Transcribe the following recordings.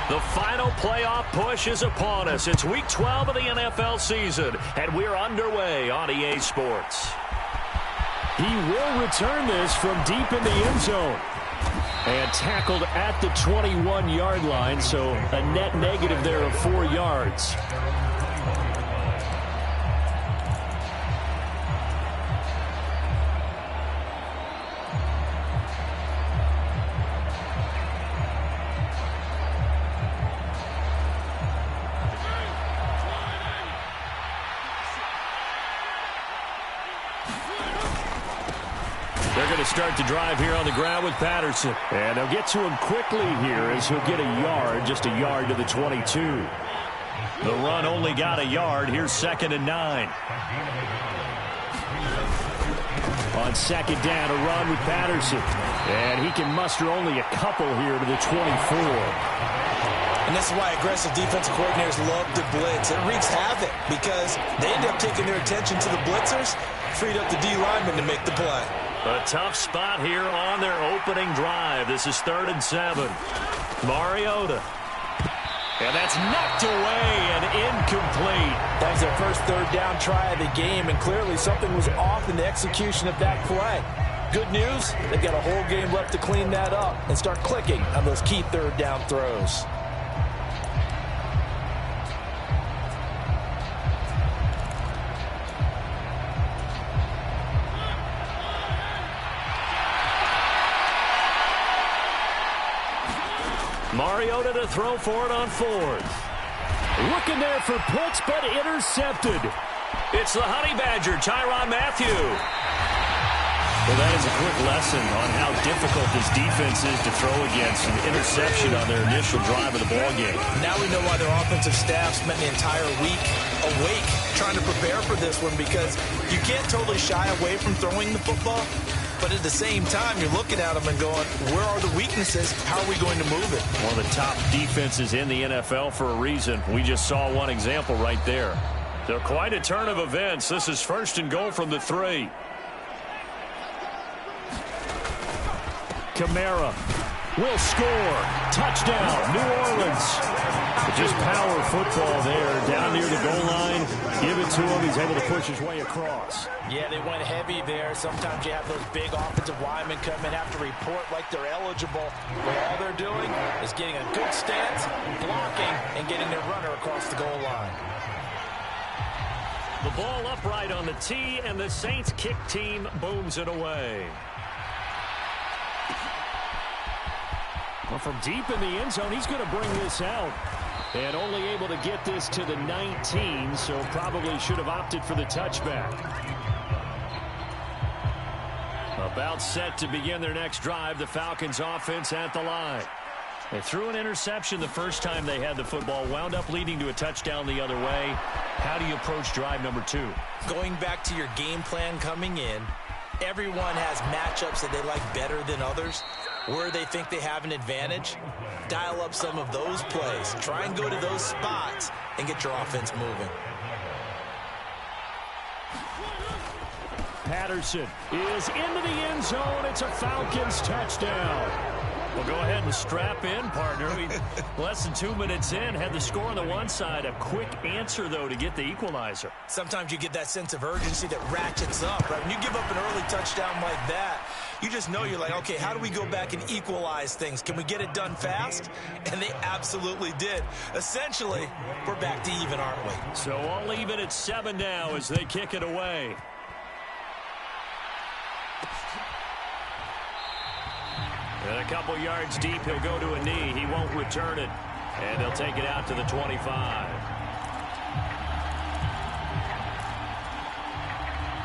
The final playoff push is upon us. It's Week 12 of the NFL season, and we're underway on EA Sports. He will return this from deep in the end zone. And tackled at the 21-yard line, so a net negative there of 4 yards. They're going to start the drive here on the ground with Patterson. And they'll get to him quickly here as he'll get a yard, just a yard to the 22. The run only got a yard. Here's 2nd and 9. On 2nd down, a run with Patterson. And he can muster only a couple here to the 24. And this is why aggressive defensive coordinators love to blitz. It wreaks havoc because they end up taking their attention to the blitzers, freed up the D lineman to make the play. A tough spot here on their opening drive. This is 3rd and 7. Mariota. And that's knocked away and incomplete. That was their first 3rd down try of the game, and clearly something was off in the execution of that play. Good news, they've got a whole game left to clean that up and start clicking on those key 3rd down throws. Mariota to throw for it on 4th. Looking there for puts, but intercepted. It's the Honey Badger, Tyrann Mathieu. Well, that is a quick lesson on how difficult this defense is to throw against an interception on their initial drive of the ballgame. Now we know why their offensive staff spent the entire week awake trying to prepare for this one, because you can't totally shy away from throwing the football. But at the same time, you're looking at them and going, where are the weaknesses? How are we going to move it? One of the top defenses in the NFL for a reason. We just saw one example right there. So quite a turn of events. This is 1st and goal from the 3. Kamara will score. Touchdown, New Orleans. Just power football there down near the goal line. Give it to him. He's able to push his way across. Yeah, they went heavy there. Sometimes you have those big offensive linemen come in, have to report like they're eligible, but all they're doing is getting a good stance, blocking, and getting their runner across the goal line. The ball upright on the tee, and the Saints kick team booms it away. Well, from deep in the end zone, he's going to bring this out. And only able to get this to the 19, so probably should have opted for the touchback. About set to begin their next drive, the Falcons offense at the line. They threw an interception the first time they had the football, wound up leading to a touchdown the other way. How do you approach drive number 2? Going back to your game plan coming in, everyone has matchups that they like better than others. Where they think they have an advantage, dial up some of those plays. Try and go to those spots and get your offense moving. Patterson is into the end zone. It's a Falcons touchdown. Well, go ahead and strap in, partner. Less than 2 minutes in, had the score on the one side. A quick answer, though, to get the equalizer. Sometimes you get that sense of urgency that ratchets up, right? When you give up an early touchdown like that, you just know you're like, okay, how do we go back and equalize things? Can we get it done fast? And they absolutely did. Essentially, we're back to even, aren't we? So all even at 7 now as they kick it away. And a couple yards deep, he'll go to a knee. He won't return it. And they'll take it out to the 25.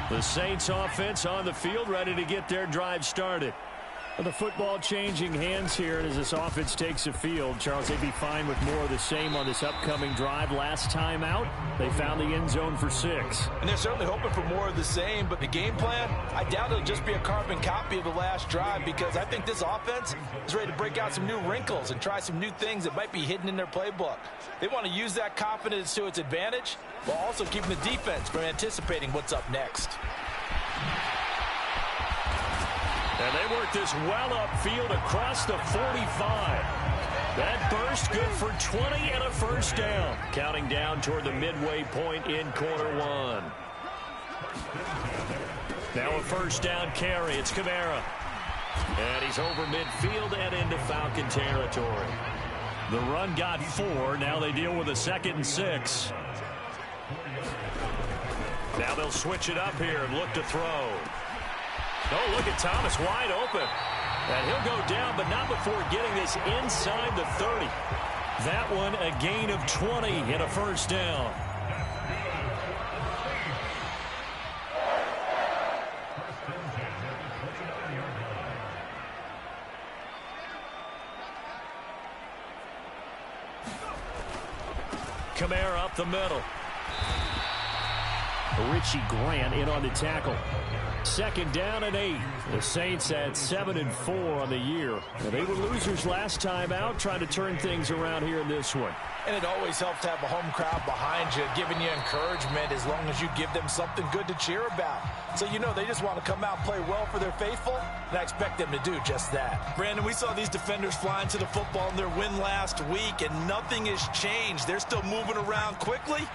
The Saints offense on the field, ready to get their drive started. Well, the football changing hands here as this offense takes the field. Charles, they'd be fine with more of the same on this upcoming drive. Last time out, they found the end zone for 6. And they're certainly hoping for more of the same, but the game plan, I doubt it'll just be a carbon copy of the last drive, because I think this offense is ready to break out some new wrinkles and try some new things that might be hidden in their playbook. They want to use that confidence to its advantage, while also keeping the defense from anticipating what's up next. And they work this well upfield across the 45. That burst good for 20 and a first down. Counting down toward the midway point in quarter one. Now a first down carry. It's Kamara. And he's over midfield and into Falcon territory. The run got 4. Now they deal with a 2nd and 6. Now they'll switch it up here and look to throw. Oh, look at Thomas wide open. And he'll go down, but not before getting this inside the 30. That one a gain of 20 and a first down. Kamara up the middle. Richie Grant in on the tackle. 2nd down and 8. The Saints at 7-4 on the year. They were losers last time out, trying to turn things around here in this one. And it always helps to have a home crowd behind you, giving you encouragement as long as you give them something good to cheer about. So you know they just want to come out and play well for their faithful, and I expect them to do just that. Brandon, we saw these defenders flying to the football in their win last week, and nothing has changed. They're still moving around quickly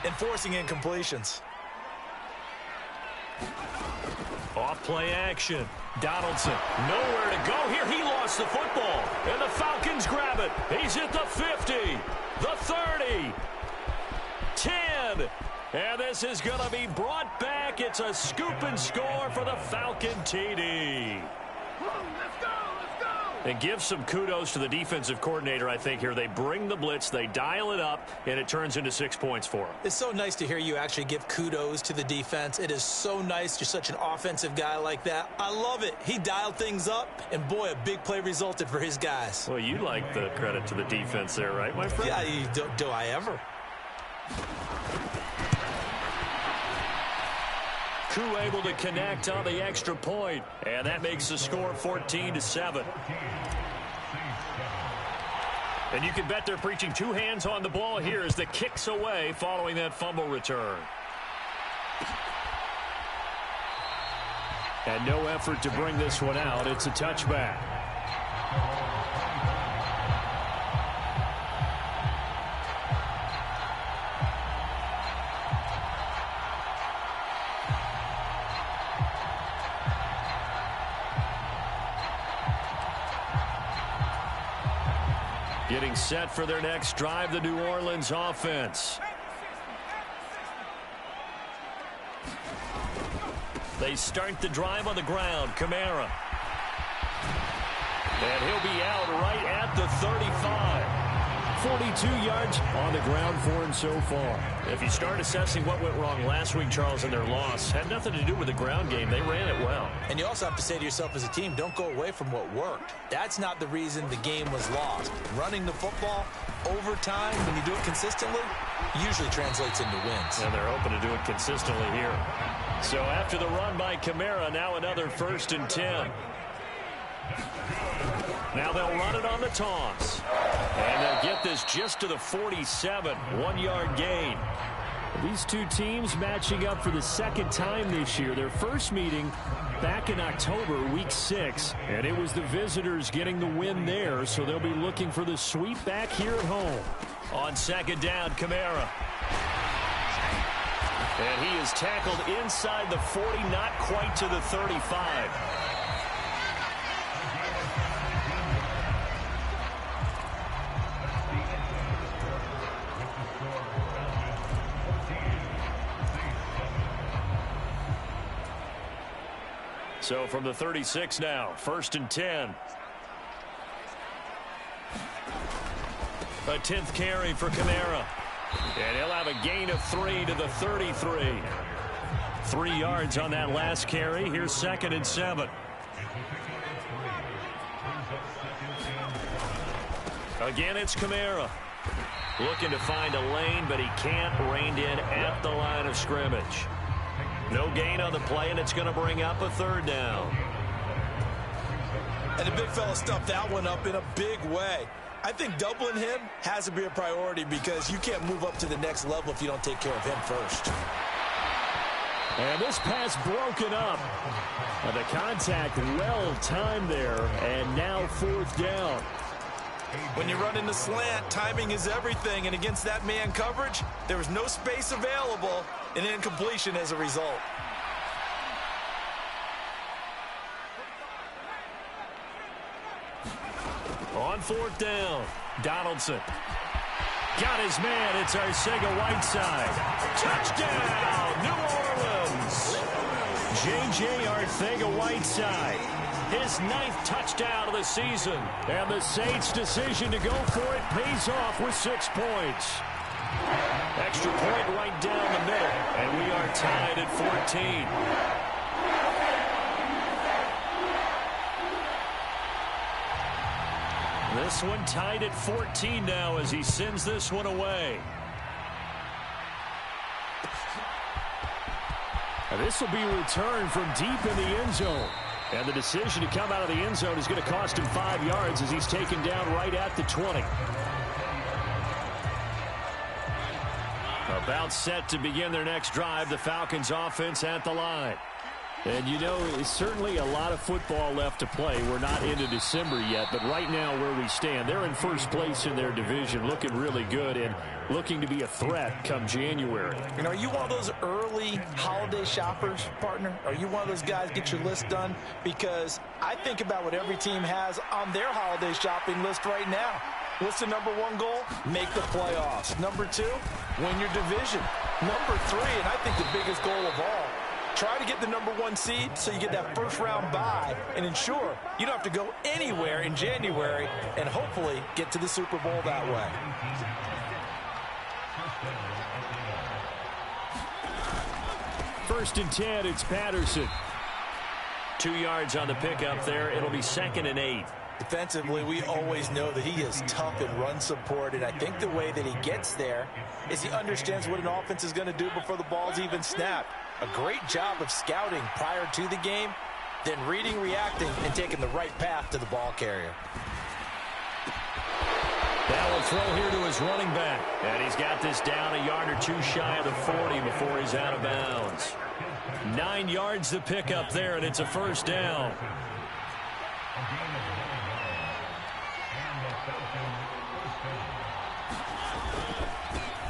and forcing incompletions. Off play action. Donaldson, nowhere to go here. He lost the football, and the Falcons grab it. He's at the 50, the 30, 10, and this is going to be brought back. It's a scoop and score for the Falcon TD. Let's go! And give some kudos to the defensive coordinator, I think, here. They bring the blitz, they dial it up, and it turns into 6 points for them. It's so nice to hear you actually give kudos to the defense. It is so nice. You're such an offensive guy like that. I love it. He dialed things up, and boy, a big play resulted for his guys. Well, you like the credit to the defense there, right, my friend? Yeah, do I ever? Koo able to connect on the extra point, and that makes the score 14-7. And you can bet they're preaching 2 hands on the ball here as the kick's away following that fumble return. And no effort to bring this one out. It's a touchback. Getting set for their next drive, the New Orleans offense. They start the drive on the ground. Kamara. And he'll be out right at the 35. 42 yards on the ground for him so far. If you start assessing what went wrong last week, Charles, in their loss, had nothing to do with the ground game. They ran it well. And you also have to say to yourself as a team, don't go away from what worked. That's not the reason the game was lost. Running the football over time, when you do it consistently, usually translates into wins. And they're open to do it consistently here. So after the run by Kamara, now another 1st and 10. Now they'll run it on the toss. And they'll get this just to the 47. 1-yard gain. These two teams matching up for the 2nd time this year. Their first meeting back in October, week 6. And it was the visitors getting the win there. So they'll be looking for the sweep back here at home. On 2nd down, Kamara. And he is tackled inside the 40, not quite to the 35. So from the 36 now, 1st and 10. A 10th carry for Kamara. And he'll have a gain of 3 to the 33. 3 yards on that last carry. Here's 2nd and 7. Again, it's Kamara. Looking to find a lane, but he can't. Reined in at the line of scrimmage. No gain on the play, and it's going to bring up a 3rd down. And the big fella stuffed that one up in a big way. I think doubling him has to be a priority because you can't move up to the next level if you don't take care of him first. And this pass broken up. And the contact well timed there, and now 4th down. When you run in the slant, timing is everything, and against that man coverage, there was no space available, and incompletion as a result. On fourth down, Donaldson. Got his man. It's Arcega-Whiteside. Touchdown, New Orleans. J.J. Arcega-Whiteside. His 9th touchdown of the season. And the Saints' decision to go for it pays off with 6 points. Extra point right down the middle. And we are tied at 14. This one tied at 14 now as he sends this one away. And this will be returned from deep in the end zone. And the decision to come out of the end zone is going to cost him 5 yards as he's taken down right at the 20. About set to begin their next drive, the Falcons offense at the line. And, you know, it's certainly a lot of football left to play. We're not into December yet, but right now where we stand, they're in first place in their division, looking really good and looking to be a threat come January. You know, are you one of those early holiday shoppers, partner? Are you one of those guys get your list done? Because I think about what every team has on their holiday shopping list right now. What's the number 1 goal? Make the playoffs. Number 2, win your division. Number 3, and I think the biggest goal of all, try to get the number 1 seed so you get that first-round bye and ensure you don't have to go anywhere in January and hopefully get to the Super Bowl that way. First and 10, it's Patterson. 2 yards on the pickup there. It'll be 2nd and 8. Defensively, we always know that he is tough in run support, and I think the way that he gets there is he understands what an offense is going to do before the ball's even snapped. A great job of scouting prior to the game, then reading, reacting, and taking the right path to the ball carrier. That will throw here to his running back. And he's got this down a yard or 2 shy of the 40 before he's out of bounds. 9 yards to pick up there, and it's a first down.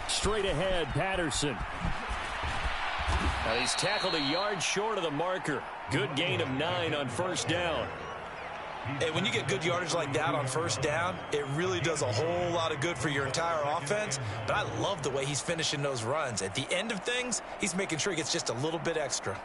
Straight ahead, Patterson. Now he's tackled a yard short of the marker. Good gain of 9 on first down. Hey, when you get good yardage like that on first down, it really does a whole lot of good for your entire offense. But I love the way he's finishing those runs. At the end of things, he's making sure he gets just a little bit extra.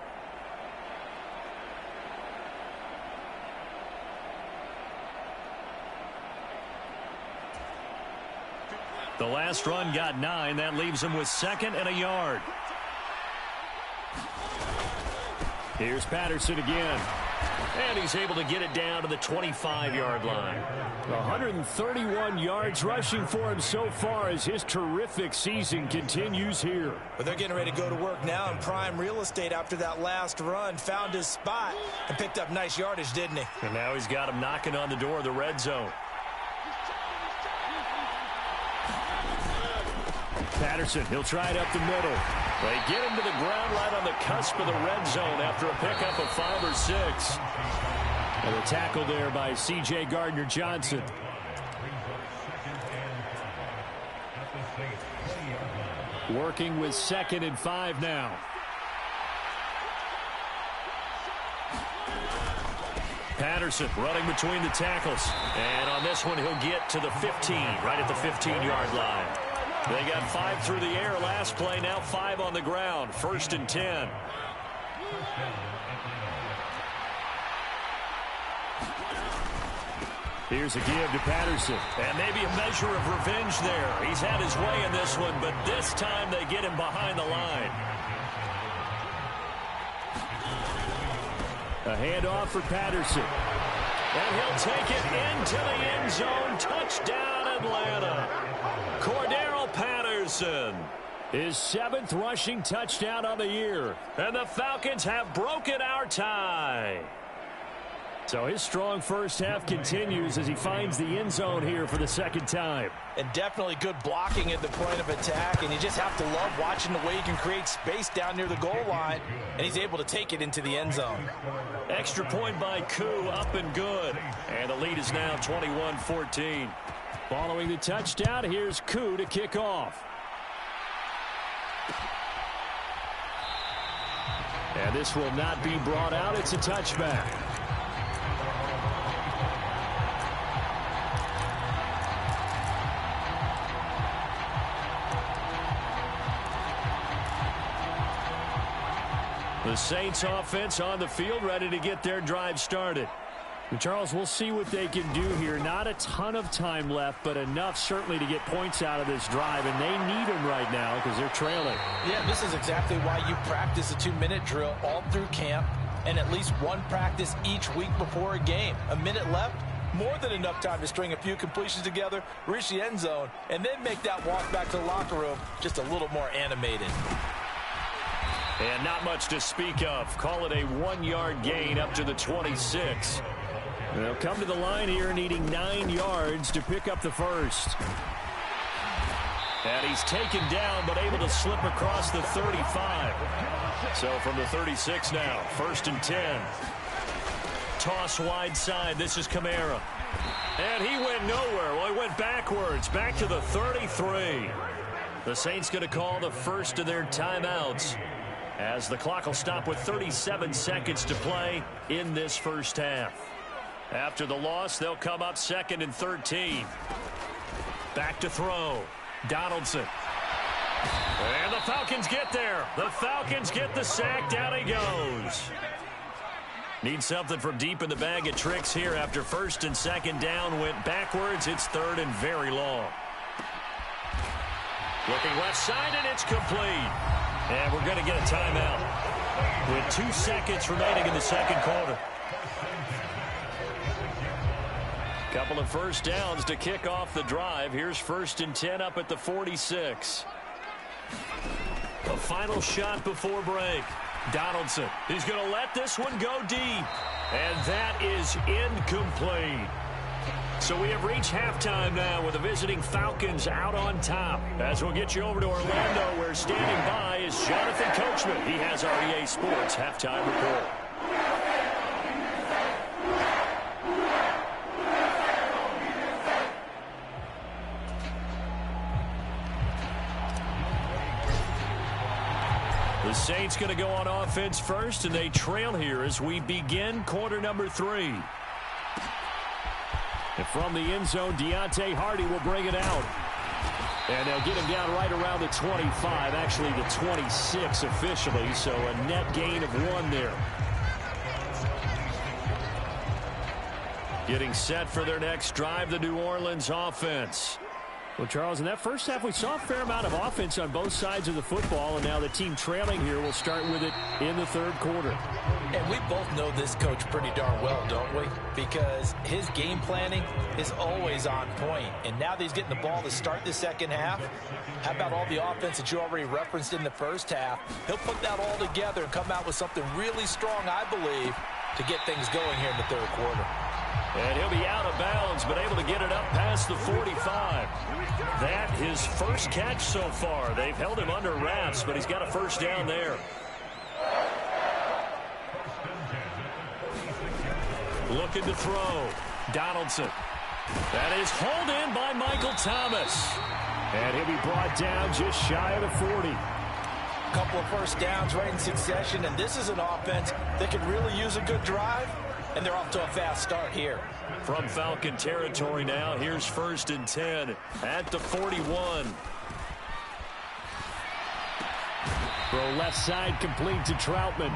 The last run got 9. That leaves him with 2nd and a yard. Here's Patterson again. And he's able to get it down to the 25-yard line. 131 yards rushing for him so far as his terrific season continues here. But they're getting ready to go to work now in prime real estate after that last run. Found his spot and picked up nice yardage, didn't he? And now he's got him knocking on the door of the red zone. Patterson, he'll try it up the middle. They get him to the ground right on the cusp of the red zone after a pickup of 5 or 6. And a tackle there by C.J. Gardner-Johnson. Working with 2nd and 5 now. Patterson running between the tackles. And on this one, he'll get to the 15, right at the 15-yard line. They got 5 through the air last play, now 5 on the ground. 1st and 10. Here's a give to Patterson. And maybe a measure of revenge there. He's had his way in this one, but this time they get him behind the line. A handoff for Patterson. And he'll take it into the end zone. Touchdown, Atlanta. Cordero Patterson. His 7th rushing touchdown on the year. And the Falcons have broken our tie. So his strong first half continues as he finds the end zone here for the 2nd time. And definitely good blocking at the point of attack. And you just have to love watching the way he can create space down near the goal line. And he's able to take it into the end zone. Extra point by Koo, up and good. And the lead is now 21-14. Following the touchdown, here's Koo to kick off. And this will not be brought out. It's a touchback. The Saints offense on the field, ready to get their drive started. And Charles, we'll see what they can do here. Not a ton of time left, but enough certainly to get points out of this drive, and they need them right now because they're trailing. Yeah, this is exactly why you practice a 2-minute drill all through camp and at least one practice each week before a game. A minute left, more than enough time to string a few completions together, reach the end zone, and then make that walk back to the locker room just a little more animated. And not much to speak of. Call it a 1-yard gain up to the 26. They'll come to the line here needing 9 yards to pick up the first. And he's taken down but able to slip across the 35. So from the 36 now, 1st and 10. Toss wide side. This is Kamara. And he went nowhere. Well, he went backwards. Back to the 33. The Saints going to call the first of their timeouts, as the clock will stop with 37 seconds to play in this first half. After the loss, they'll come up 2nd and 13. Back to throw. Donaldson. And the Falcons get there. The Falcons get the sack. Down he goes. Need something from deep in the bag of tricks here after 1st and 2nd down. Went backwards. It's 3rd and very long. Looking left side, and it's complete. And we're going to get a timeout with 2 seconds remaining in the 2nd quarter. Couple of first downs to kick off the drive. Here's 1st and 10 up at the 46. A final shot before break. Donaldson. He's going to let this one go deep. And that is incomplete. So we have reached halftime now with the visiting Falcons out on top. As we'll get you over to Orlando, where standing by is Jonathan Coachman. He has our EA Sports halftime report. The Saints going to go on offense first, and they trail here as we begin quarter number 3. And from the end zone, Deontay Hardy will bring it out. And they'll get him down right around the 25, actually the 26 officially, so a net gain of 1 there. Getting set for their next drive, the New Orleans offense. Well, Charles, in that first half, we saw a fair amount of offense on both sides of the football, and now the team trailing here will start with it in the 3rd quarter. And we both know this coach pretty darn well, don't we? Because his game planning is always on point. And now that he's getting the ball to start the 2nd half, how about all the offense that you already referenced in the first half? He'll put that all together and come out with something really strong, I believe, to get things going here in the 3rd quarter. And he'll be out of bounds, but able to get it up past the 45. That his first catch so far. They've held him under wraps, but he's got a first down there. Looking to throw. Donaldson. That is hauled in by Michael Thomas. And he'll be brought down just shy of the 40. Couple of first downs right in succession, and this is an offense that could really use a good drive. And they're off to a fast start here. From Falcon territory now, here's 1st and 10 at the 41. Throw left side complete to Troutman.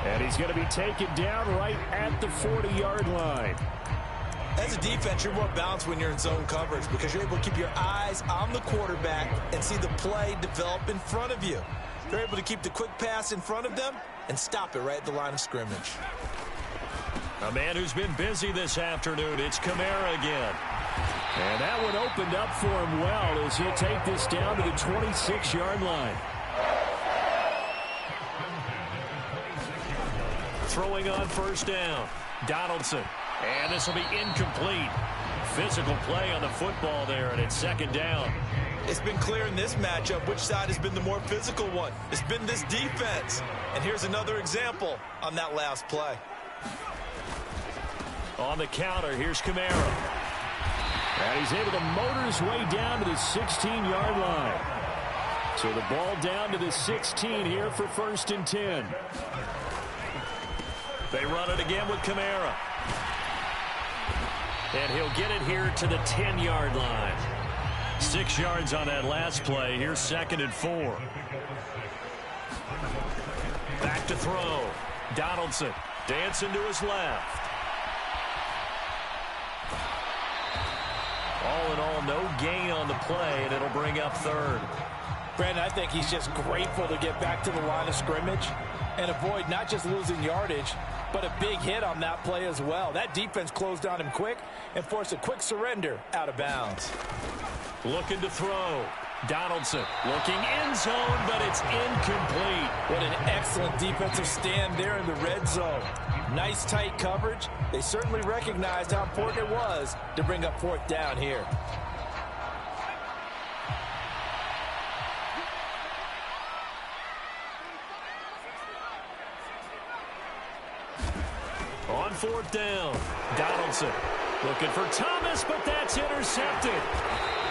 And he's going to be taken down right at the 40-yard line. As a defense, you're more balanced when you're in zone coverage because you're able to keep your eyes on the quarterback and see the play develop in front of you. They're able to keep the quick pass in front of them and stop it right at the line of scrimmage. A man who's been busy this afternoon, it's Kamara again. And that one opened up for him well as he'll take this down to the 26-yard line. Throwing on first down, Donaldson. And this will be incomplete. Physical play on the football there, and it's 2nd down. It's been clear in this matchup which side has been the more physical one. It's been this defense. And here's another example on that last play. On the counter, here's Kamara. And he's able to motor his way down to the 16-yard line. So the ball down to the 16 here for 1st and 10. They run it again with Kamara. And he'll get it here to the 10-yard line. 6 yards on that last play. Here's 2nd and 4. Back to throw. Donaldson dancing to his left. All in all, no gain on the play, and it'll bring up 3rd. Brandon, I think he's just grateful to get back to the line of scrimmage and avoid not just losing yardage, but a big hit on that play as well. That defense closed on him quick and forced a quick surrender out of bounds. Looking to throw. Donaldson looking end zone, but it's incomplete. What an excellent defensive stand there in the red zone. Nice tight coverage. They certainly recognized how important it was to bring up 4th down here. On 4th down, Donaldson looking for Thomas, but that's intercepted.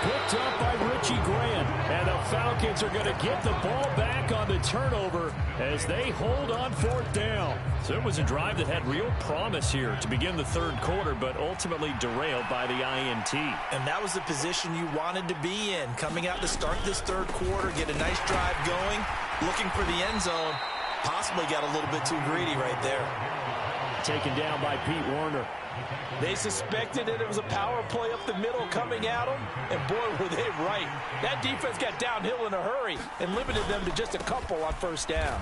Picked up by Richie Grant. And the Falcons are going to get the ball back on the turnover as they hold on 4th down. So it was a drive that had real promise here to begin the 3rd quarter, but ultimately derailed by the INT. And that was the position you wanted to be in. Coming out to start this 3rd quarter, get a nice drive going, looking for the end zone. Possibly got a little bit too greedy right there. Taken down by Pete Warner. They suspected that it was a power play up the middle coming at them, and boy, were they right. That defense got downhill in a hurry and limited them to just a couple on 1st down.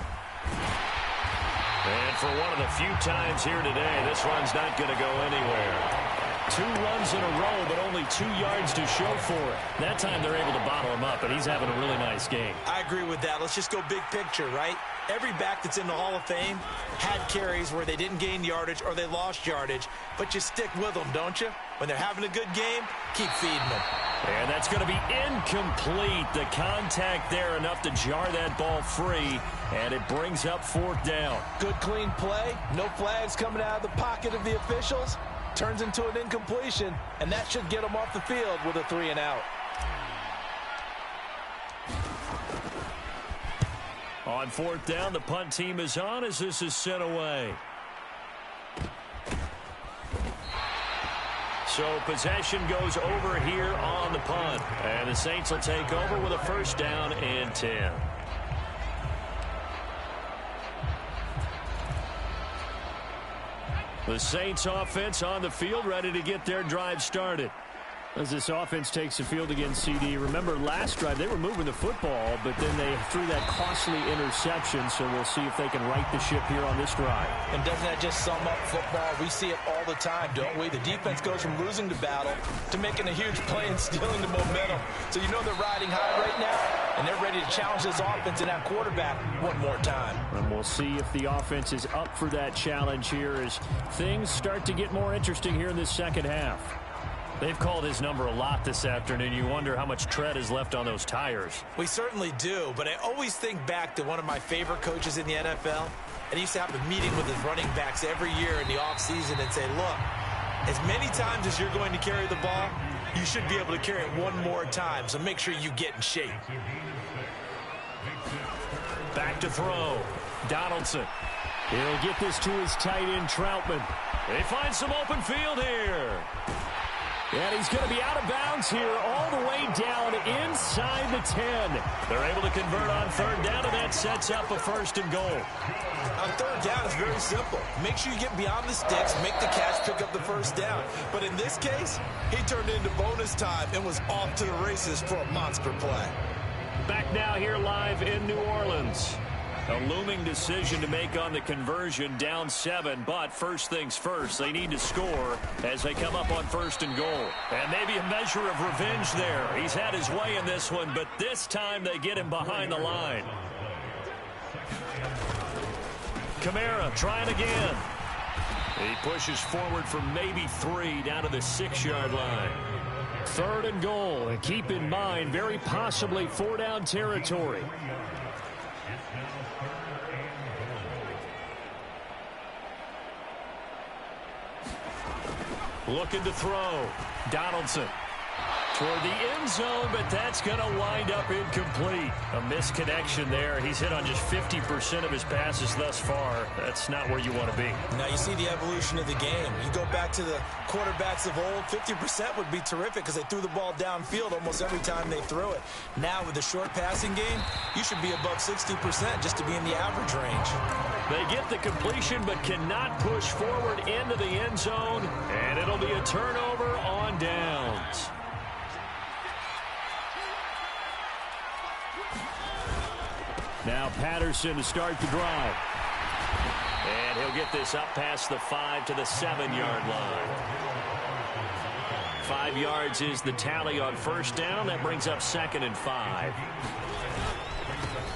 And for one of the few times here today, this run's not going to go anywhere. 2 runs in a row, but only 2 yards to show for it. That time they're able to bottle him up, and he's having a really nice game. I agree with that. Let's just go big picture, right? Every back that's in the Hall of Fame had carries where they didn't gain yardage or they lost yardage, but you stick with them, don't you? When they're having a good game, keep feeding them. And that's going to be incomplete. The contact there enough to jar that ball free, and it brings up 4th down. Good, clean play. No flags coming out of the pocket of the officials. Turns into an incompletion, and that should get them off the field with a 3 and out. On 4th down, the punt team is on as this is sent away. So possession goes over here on the punt. And the Saints will take over with a 1st down and 10. The Saints offense on the field, ready to get their drive started. As this offense takes the field against CD, remember last drive they were moving the football, but then they threw that costly interception, so we'll see if they can right the ship here on this drive. And doesn't that just sum up football? We see it all the time, don't we? The defense goes from losing the battle to making a huge play and stealing the momentum. So you know they're riding high right now, and they're ready to challenge this offense and that quarterback one more time. And we'll see if the offense is up for that challenge here as things start to get more interesting here in this 2nd half. They've called his number a lot this afternoon. You wonder how much tread is left on those tires. We certainly do, but I always think back to one of my favorite coaches in the NFL, and he used to have a meeting with his running backs every year in the offseason and say, look, as many times as you're going to carry the ball, you should be able to carry it one more time, so make sure you get in shape. Back to throw. Donaldson. He'll get this to his tight end, Troutman. They find some open field here. And he's going to be out of bounds here all the way down inside the 10. They're able to convert on 3rd down, and that sets up a 1st and goal. On 3rd down, it's very simple. Make sure you get beyond the sticks, make the catch, pick up the 1st down. But in this case, he turned into bonus time and was off to the races for a monster play. Back now here live in New Orleans. A looming decision to make on the conversion, down 7, but first things first, they need to score as they come up on 1st and goal. And maybe a measure of revenge there. He's had his way in this one, but this time they get him behind the line. Kamara trying again. He pushes forward for maybe 3 down to the 6-yard line. 3rd and goal, and keep in mind, very possibly 4-down territory. Looking to throw. Donaldson. toward the end zone, but that's going to wind up incomplete. A misconnection there. He's hit on just 50% of his passes thus far. That's not where you want to be. Now you see the evolution of the game. You go back to the quarterbacks of old, 50% would be terrific because they threw the ball downfield almost every time they threw it. Now with the short passing game, you should be above 60% just to be in the average range. They get the completion but cannot push forward into the end zone, and it'll be a turnover on downs. Now Patterson to start the drive. And he'll get this up past the 5 to the 7-yard line. 5 yards is the tally on first down. That brings up 2nd and 5.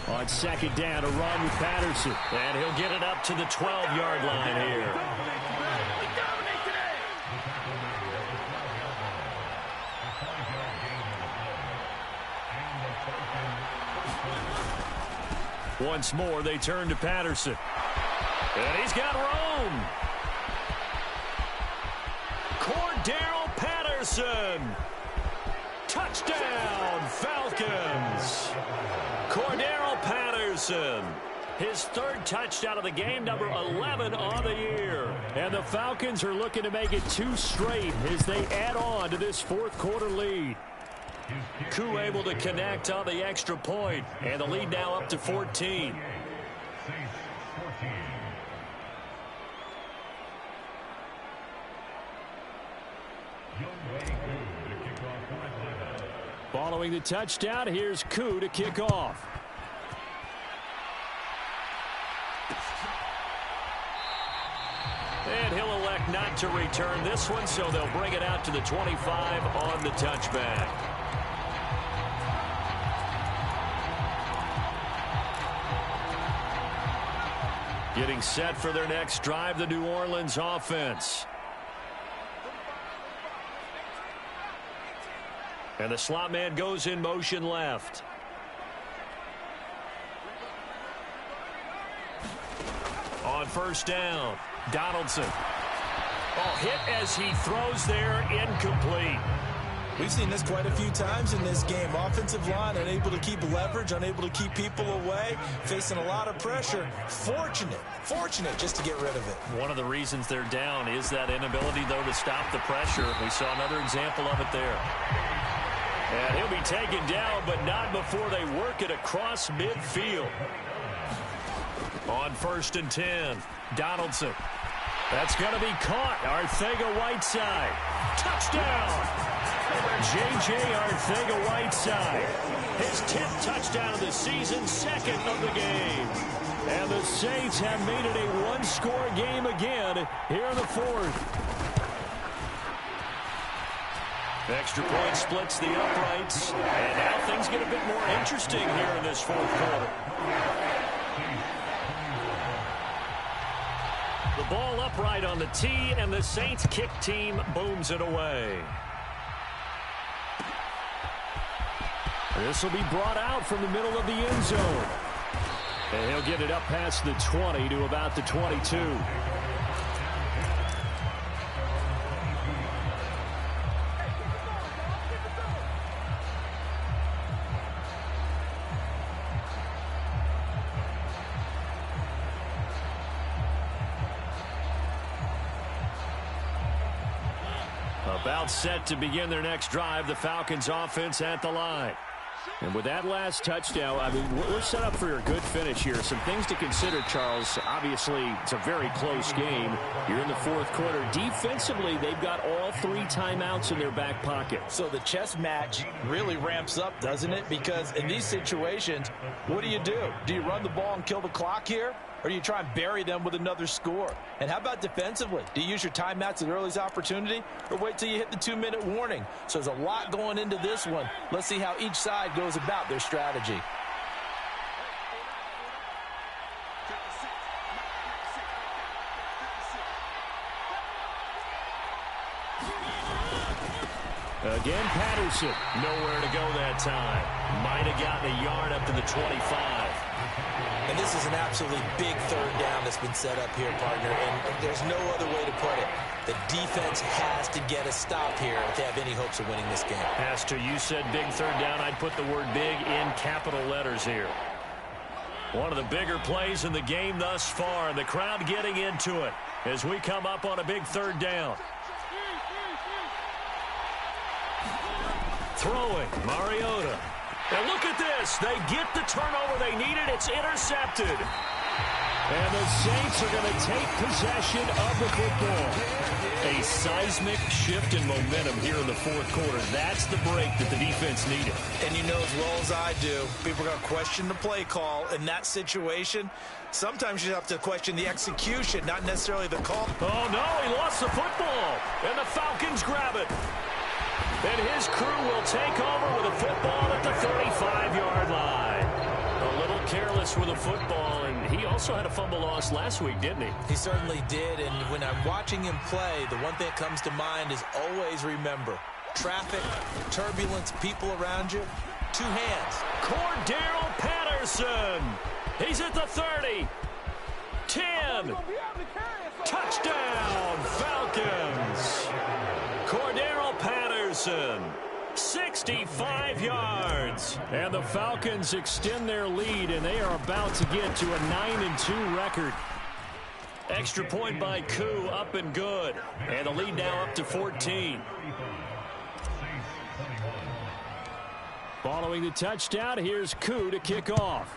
On second down, a run with Patterson. And he'll get it up to the 12-yard line here. Once more, they turn to Patterson. And he's got room. Cordero Patterson. Touchdown, Falcons. Cordero Patterson. His 3rd touchdown of the game, number 11 on the year. And the Falcons are looking to make it 2 straight as they add on to this 4th quarter lead. Koo able to connect on the extra point, and the lead now up to 14. Following the touchdown, here's Koo to kick off. And he'll elect not to return this one, so they'll bring it out to the 25 on the touchback. Getting set for their next drive, the New Orleans offense. And the slot man goes in motion left. On first down, Donaldson. Oh, hit as he throws there, incomplete. We've seen this quite a few times in this game. Offensive line unable to keep leverage, unable to keep people away, facing a lot of pressure. Fortunate just to get rid of it. One of the reasons they're down is that inability, though, to stop the pressure. We saw another example of it there. And he'll be taken down, but not before they work it across midfield. On 1st and 10, Donaldson. That's going to be caught. Arcega-Whiteside. Touchdown! J.J. Arcega-Whiteside. His 10th touchdown of the season, 2nd of the game. And the Saints have made it a 1-score game again here in the 4th. Extra point splits the uprights. And now things get a bit more interesting here in this 4th quarter. The ball upright on the tee, and the Saints kick team booms it away. This will be brought out from the middle of the end zone. And he'll get it up past the 20 to about the 22. About set to begin their next drive, the Falcons offense at the line. And with that last touchdown, I mean, we're set up for a good finish here. Some things to consider, Charles. Obviously, it's a very close game. You're in the 4th quarter. Defensively, they've got all 3 timeouts in their back pocket. So the chess match really ramps up, doesn't it? Because in these situations, what do? Do you run the ball and kill the clock here? Or do you try and bury them with another score? And how about defensively? Do you use your timeouts at earliest opportunity? Or wait till you hit the 2-minute warning? So there's a lot going into this one. Let's see how each side goes about their strategy. Again, Patterson. Nowhere to go that time. Might have gotten a yard up to the 25. And And this is an absolutely big third down that's been set up here, partner, and there's no other way to put it. The defense has to get a stop here if they have any hopes of winning this game. Pastor, you said big third down. I'd put the word big in capital letters here. One of the bigger plays in the game thus far, and the crowd getting into it as we come up on a big third down. Throwing, Mariota. And look at this. They get the turnover they needed. It's intercepted. And the Saints are going to take possession of the football. A seismic shift in momentum here in the fourth quarter. That's the break that the defense needed. And you know as well as I do, people are going to question the play call in that situation. Sometimes you have to question the execution, not necessarily the call. Oh, no, he lost the football. And the Falcons grab it. And his crew will take over with a football at the 35-yard line. A little careless with a football, and he also had a fumble loss last week, didn't he? He certainly did, and when I'm watching him play, the one thing that comes to mind is always remember, traffic, turbulence, people around you, two hands. Cordero Patterson. He's at the 30. 10. Touchdown, Falcons. Cordero Patterson. 65 yards. And the Falcons extend their lead, and they are about to get to a 9-2 record. Extra point by Koo, up and good. And the lead now up to 14. Following the touchdown, here's Koo to kick off.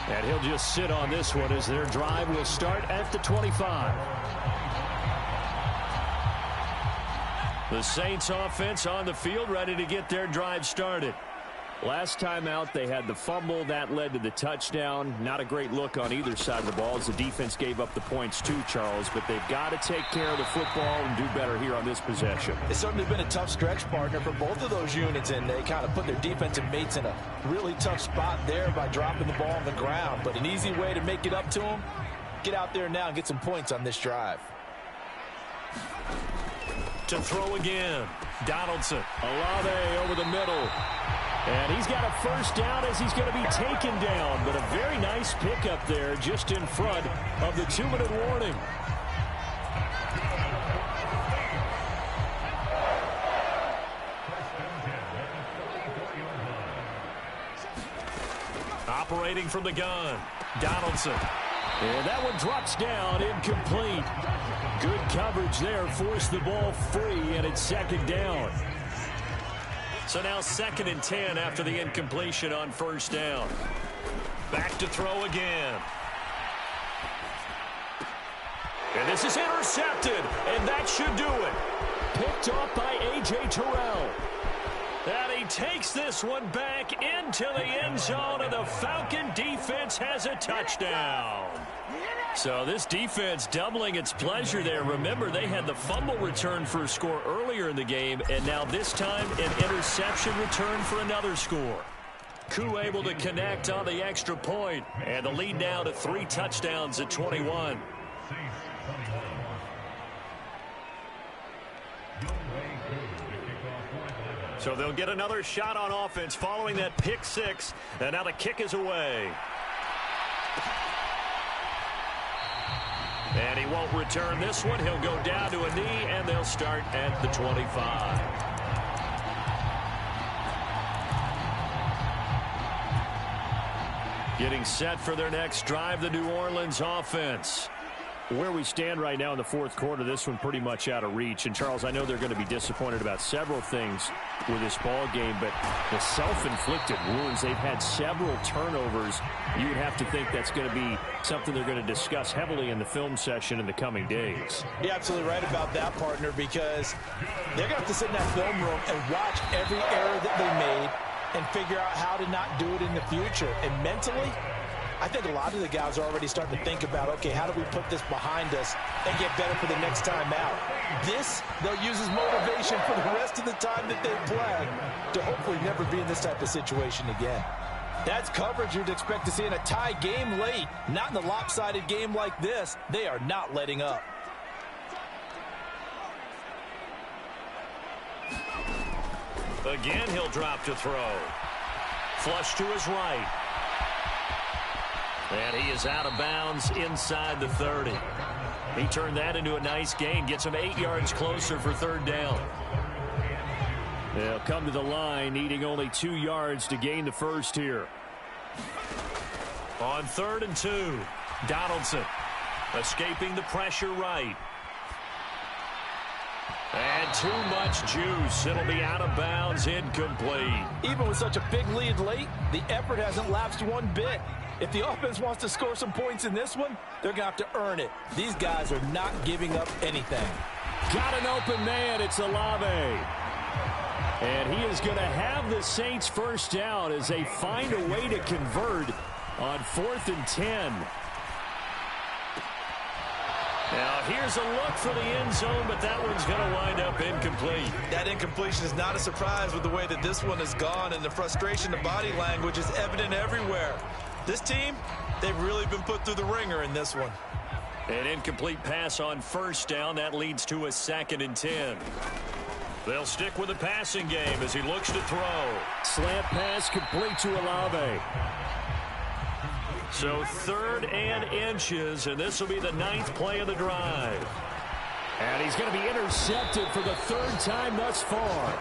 And he'll just sit on this one as their drive will start at the 25. The Saints offense on the field ready to get their drive started. Last time out, they had the fumble. That led to the touchdown. Not a great look on either side of the ball as the defense gave up the points too, Charles. But they've got to take care of the football and do better here on this possession. It's certainly been a tough stretch, partner, for both of those units, and they kind of put their defensive mates in a really tough spot there by dropping the ball on the ground. But an easy way to make it up to them, get out there now and get some points on this drive. To throw again, Donaldson. Olave over the middle. And he's got a first down as he's going to be taken down. But a very nice pickup there just in front of the 2-minute warning. Operating from the gun, Donaldson. And that one drops down, incomplete. Good coverage there, forced the ball free, and it's second down. So now 2nd and 10 after the incompletion on first down. Back to throw again. And this is intercepted, and that should do it. Picked off by A.J. Terrell. And he takes this one back into the end zone, and the Falcon defense has a touchdown. So this defense doubling its pleasure there. Remember, they had the fumble return for a score earlier in the game, and now this time an interception return for another score. Koo able to connect on the extra point, and the lead now to 3 touchdowns at 21. So they'll get another shot on offense following that pick 6, and now the kick is away. And he won't return this one. He'll go down to a knee, and they'll start at the 25. Getting set for their next drive, the New Orleans offense. Where we stand right now in the fourth quarter, this one pretty much out of reach. And, Charles, I know they're going to be disappointed about several things with this ball game, but the self-inflicted wounds, they've had several turnovers. You would have to think that's going to be something they're going to discuss heavily in the film session in the coming days. You're absolutely right about that, partner, because they're going to have to sit in that film room and watch every error that they made and figure out how to not do it in the future. And mentally, I think a lot of the guys are already starting to think about, okay, how do we put this behind us and get better for the next time out? This, they'll use as motivation for the rest of the time that they play to hopefully never be in this type of situation again. That's coverage you'd expect to see in a tie game late. Not in a lopsided game like this. They are not letting up. Again, he'll drop to throw. Flush to his right. And he is out of bounds inside the 30. He turned that into a nice gain. Gets him 8 yards closer for third down. They'll come to the line, needing only 2 yards to gain the first here. On 3rd and 2, Donaldson escaping the pressure right. And too much juice. It'll be out of bounds, incomplete. Even with such a big lead late, the effort hasn't lapsed one bit. If the offense wants to score some points in this one, they're going to have to earn it. These guys are not giving up anything. Got an open man. It's Olave. And he is going to have the Saints first down as they find a way to convert on 4th and 10. Now, here's a look for the end zone, but that one's going to wind up incomplete. That incompletion is not a surprise with the way that this one has gone, and the frustration, the body language is evident everywhere. This team, they've really been put through the ringer in this one. An incomplete pass on first down. That leads to a 2nd and 10. They'll stick with the passing game as he looks to throw. Slant pass complete to Olave. So 3rd and inches, and this will be the 9th play of the drive. And he's going to be intercepted for the 3rd time thus far.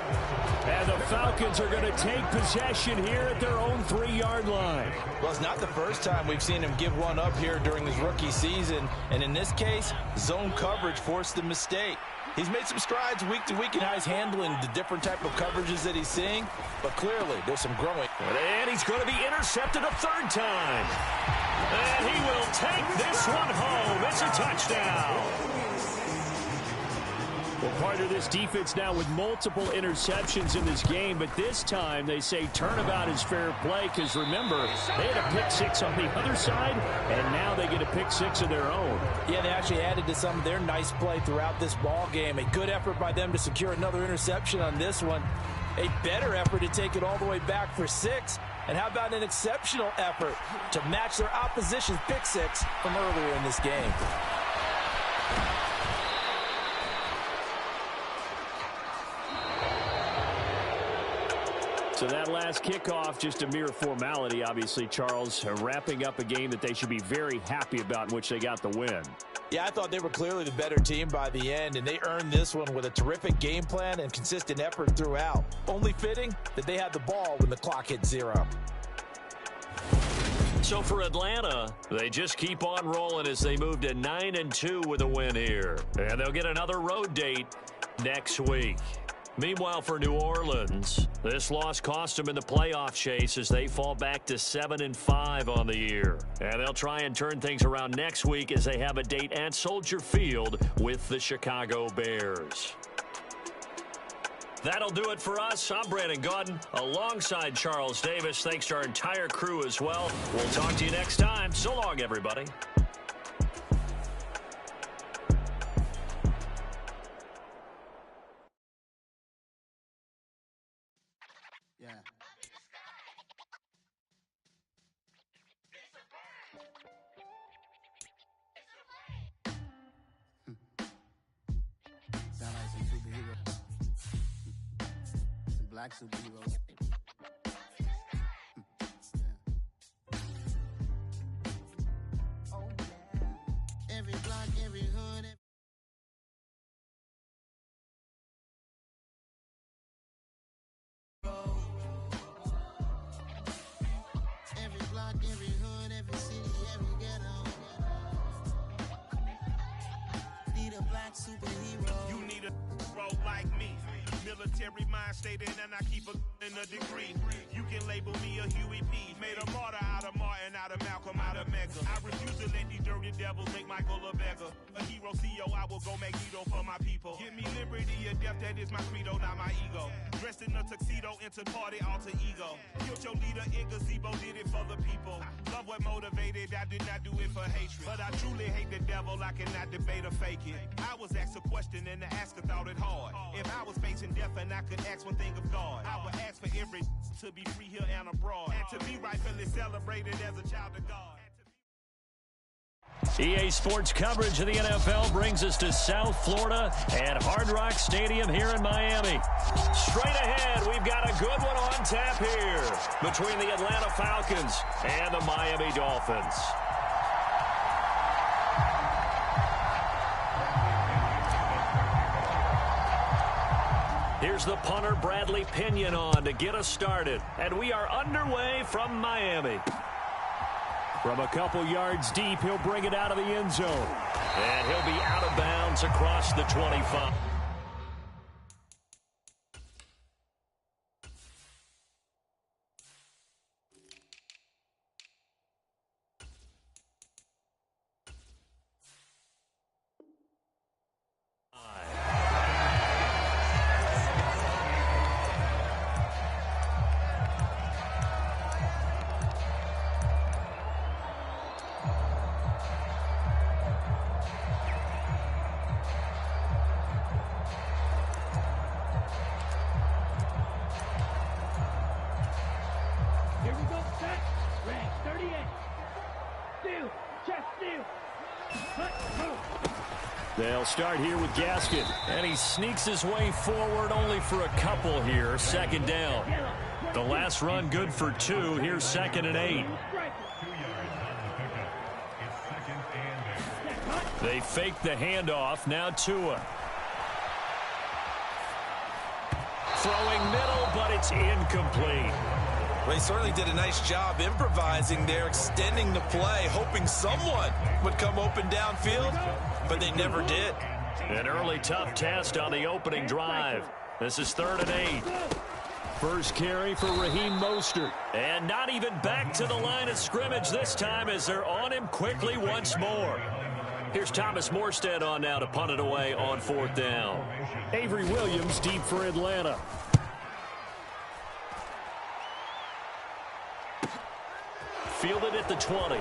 And the Falcons are going to take possession here at their own 3-yard line. Well, it's not the first time we've seen him give one up here during his rookie season. And in this case, zone coverage forced the mistake. He's made some strides week to week in how he's handling the different type of coverages that he's seeing. But clearly, there's some growing. And he's going to be intercepted a 3rd time. And he will take this one home. It's a touchdown. Well, part of this defense now with multiple interceptions in this game, but this time they say turnabout is fair play because, remember, they had a pick 6 on the other side, and now they get a pick 6 of their own. Yeah, they actually added to some of their nice play throughout this ball game. A good effort by them to secure another interception on this one. A better effort to take it all the way back for 6. And how about an exceptional effort to match their opposition's pick 6 from earlier in this game? So that last kickoff, just a mere formality, obviously, Charles, wrapping up a game that they should be very happy about in which they got the win. Yeah, I thought they were clearly the better team by the end, and they earned this one with a terrific game plan and consistent effort throughout. Only fitting that they had the ball when the clock hit 0. So for Atlanta, they just keep on rolling as they move to 9-2 with a win here. And they'll get another road date next week. Meanwhile, for New Orleans, this loss cost them in the playoff chase as they fall back to 7-5 on the year. And they'll try and turn things around next week as they have a date at Soldier Field with the Chicago Bears. That'll do it for us. I'm Brandon Gaudin alongside Charles Davis. Thanks to our entire crew as well. We'll talk to you next time. So long, everybody. Yeah. Sound like some superheroes. Some black superheroes. Oh yeah. Every block, every hood. Every block, every hood, every city, every ghetto. Need a black superhero. You need a hero like me. Military mind stated, and I keep in a degree. You can label me a Huey P. Made a martyr out of Martin, out of Malcolm, out of Mega. I refuse to let these dirty devils make Michael a beggar. A hero CEO, I will go Magneto for my people. Give me liberty or death, that is my credo, not my ego. Dressed in a tuxedo, into party, alter ego. Killed your leader in gazebo, did it for the people. Love what motivated, I did not do it for hatred. But I truly hate the devil, I cannot debate or fake it. I was asked a question and the asker thought it hard. If I was facing death and I could ask one thing of God, I would ask for every to be free here and abroad, and to be rightfully celebrated as a child of God. EA Sports coverage of the NFL brings us to South Florida at Hard Rock Stadium here in Miami. Straight ahead, we've got a good one on tap here between the Atlanta Falcons and the Miami Dolphins. Here's the punter, Bradley Pinion, on to get us started. And we are underway from Miami. From a couple yards deep, he'll bring it out of the end zone. And he'll be out of bounds across the 25. They'll start here with Gaskin, and he sneaks his way forward only for a couple here. Second down. The last run good for 2. Here's 2nd and 8. They fake the handoff. Now Tua. Throwing middle, but it's incomplete. Well, he certainly did a nice job improvising there, extending the play, hoping someone would come open downfield, but they never did. An early tough test on the opening drive. This is 3rd and 8. First carry for Raheem Mostert. And not even back to the line of scrimmage this time as they're on him quickly once more. Here's Thomas Morstead on now to punt it away on 4th down. Avery Williams deep for Atlanta. Fielded at the 20.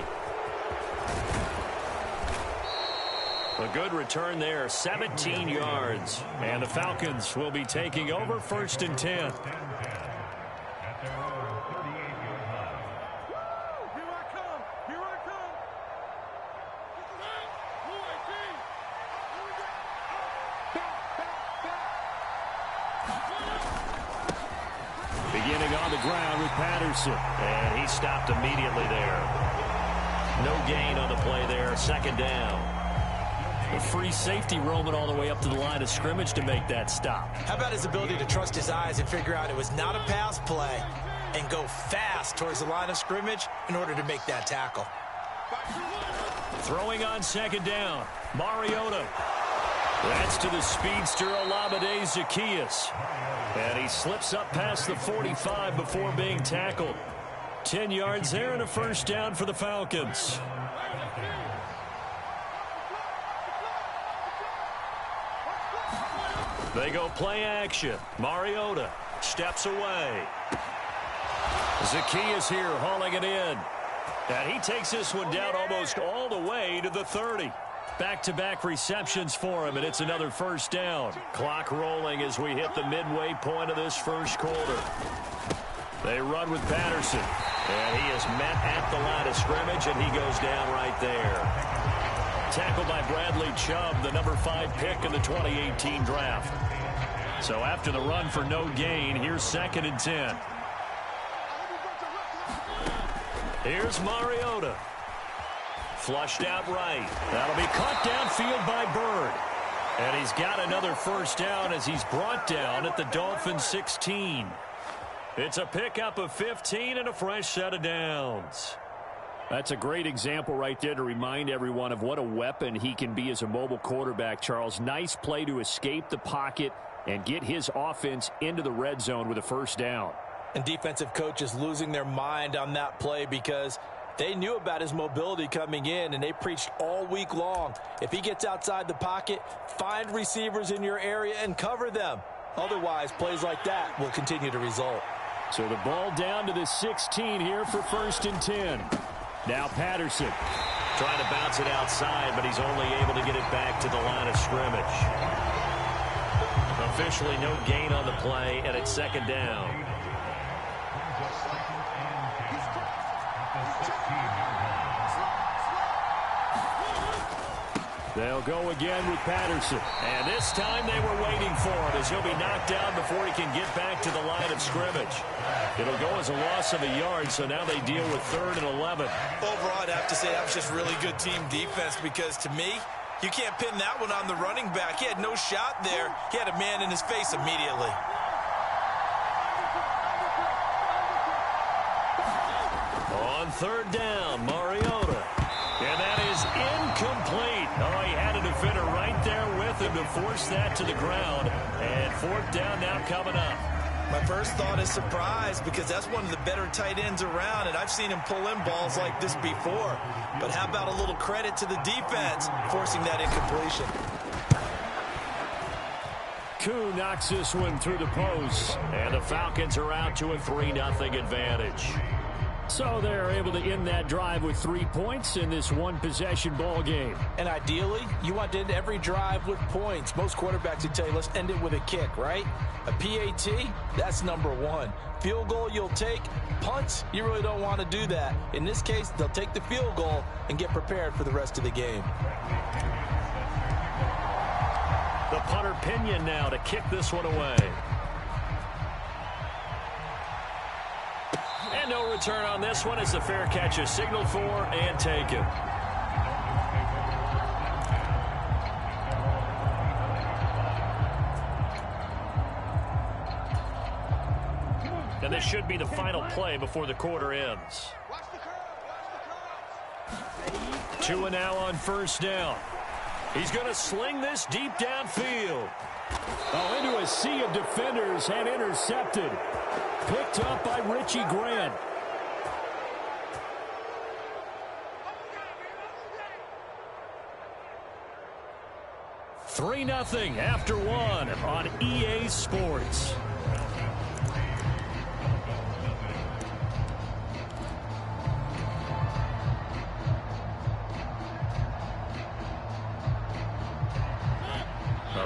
A good return there, 17 yards. And the Falcons will be taking over 1st and 10. Beginning on the ground with Patterson. And he stopped immediately there. No gain on the play there. 2nd down. A free safety roaming all the way up to the line of scrimmage to make that stop. How about his ability to trust his eyes and figure out it was not a pass play and go fast towards the line of scrimmage in order to make that tackle. Throwing on 2nd down. Mariota. That's to the speedster Olamide Zaccheaus. And he slips up past the 45 before being tackled. 10 yards there and a 1st down for the Falcons. They go play action. Mariota steps away. Zaccheaus here hauling it in. And he takes this one down almost all the way to the 30. Back-to-back receptions for him, and it's another 1st down. Clock rolling as we hit the midway point of this 1st quarter. They run with Patterson. And he is met at the line of scrimmage, and he goes down right there. Tackled by Bradley Chubb, the number 5 pick in the 2018 draft. So after the run for no gain, here's 2nd and 10. Here's Mariota. Flushed out right. That'll be caught downfield by Bird. And he's got another 1st down as he's brought down at the Dolphins 16. It's a pickup of 15 and a fresh set of downs. That's a great example right there to remind everyone of what a weapon he can be as a mobile quarterback, Charles. Nice play to escape the pocket and get his offense into the red zone with a 1st down. And defensive coaches losing their mind on that play because they knew about his mobility coming in, and they preached all week long. If he gets outside the pocket, find receivers in your area and cover them. Otherwise, plays like that will continue to result. So the ball down to the 16 here for 1st and 10. Now Patterson trying to bounce it outside, but he's only able to get it back to the line of scrimmage. Officially no gain on the play, and it's 2nd down. They'll go again with Patterson. And this time they were waiting for him as he'll be knocked down before he can get back to the line of scrimmage. It'll go as a loss of a yard, so now they deal with 3rd and 11. Overall, I'd have to say that was just really good team defense because to me, you can't pin that one on the running back. He had no shot there. He had a man in his face immediately. On 3rd down, Mariota. And that is incomplete. Oh, he had a defender right there with him to force that to the ground. And 4th down now coming up. My first thought is surprise because that's one of the better tight ends around, and I've seen him pull in balls like this before. But how about a little credit to the defense forcing that incompletion? Koo knocks this one through the post. And the Falcons are out to a 3-0 advantage. So they're able to end that drive with 3 points in this one-possession ball game. And ideally, you want to end every drive with points. Most quarterbacks would tell you, let's end it with a kick, right? A PAT, that's number 1. Field goal you'll take. Punts, you really don't want to do that. In this case, they'll take the field goal and get prepared for the rest of the game. The punter Pinion now to kick this one away. And no return on this one as the fair catch is signaled for and taken. And this should be the final play before the quarter ends. 2 now on 1st down. He's going to sling this deep downfield. Oh, into a sea of defenders and intercepted. Picked up by Richie Grant. Three 3-0 after 1 on EA Sports.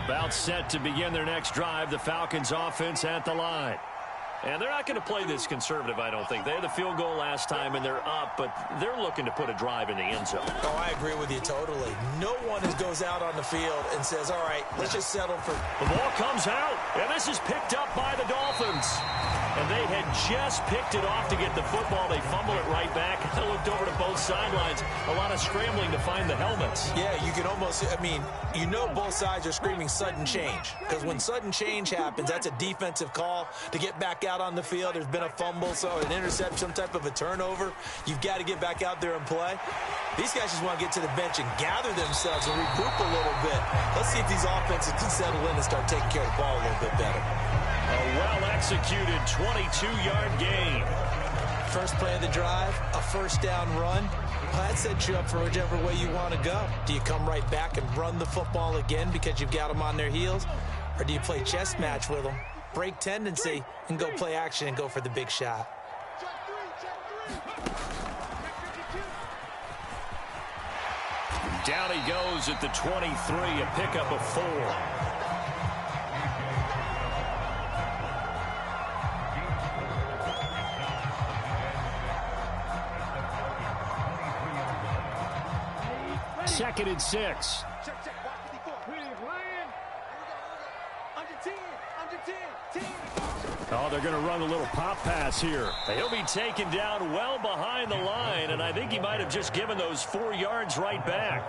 About set to begin their next drive, the Falcons offense at the line. And they're not going to play this conservative, I don't think. They had the field goal last time, and they're up, but they're looking to put a drive in the end zone. Oh, I agree with you totally. No one goes out on the field and says, all right, let's just settle for... The ball comes out, and this is picked up by the Dolphins. And they had just picked it off to get the football. They fumble it right back. I looked over to both sidelines. A lot of scrambling to find the helmets. Yeah, you can almost, I mean, you know both sides are screaming sudden change. Because when sudden change happens, that's a defensive call to get back out on the field. There's been a fumble, so an interception, some type of a turnover. You've got to get back out there and play. These guys just want to get to the bench and gather themselves and regroup a little bit. Let's see if these offenses can settle in and start taking care of the ball a little bit better. A well-executed 22-yard gain. First play of the drive, a first down run. Well, that sets you up for whichever way you want to go. Do you come right back and run the football again because you've got them on their heels? Or do you play chess match with them, break tendency, and go play action and go for the big shot? Down he goes at the 23, a pickup of 4. Second and 6. Oh, they're going to run a little pop pass here. He'll be taken down well behind the line, and I think he might have just given those 4 yards right back.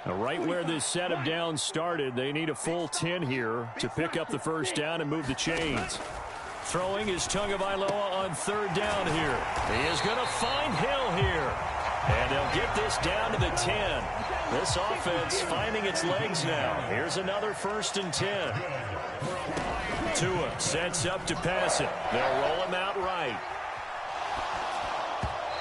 Now, right where this set of downs started, they need a full 10 here to pick up the first down and move the chains. Throwing is Tagovailoa on 3rd down here. He is going to find Hill here. And they'll get this down to the 10. This offense finding its legs now. Here's another 1st and 10. Tua sets up to pass it. They'll roll him out right.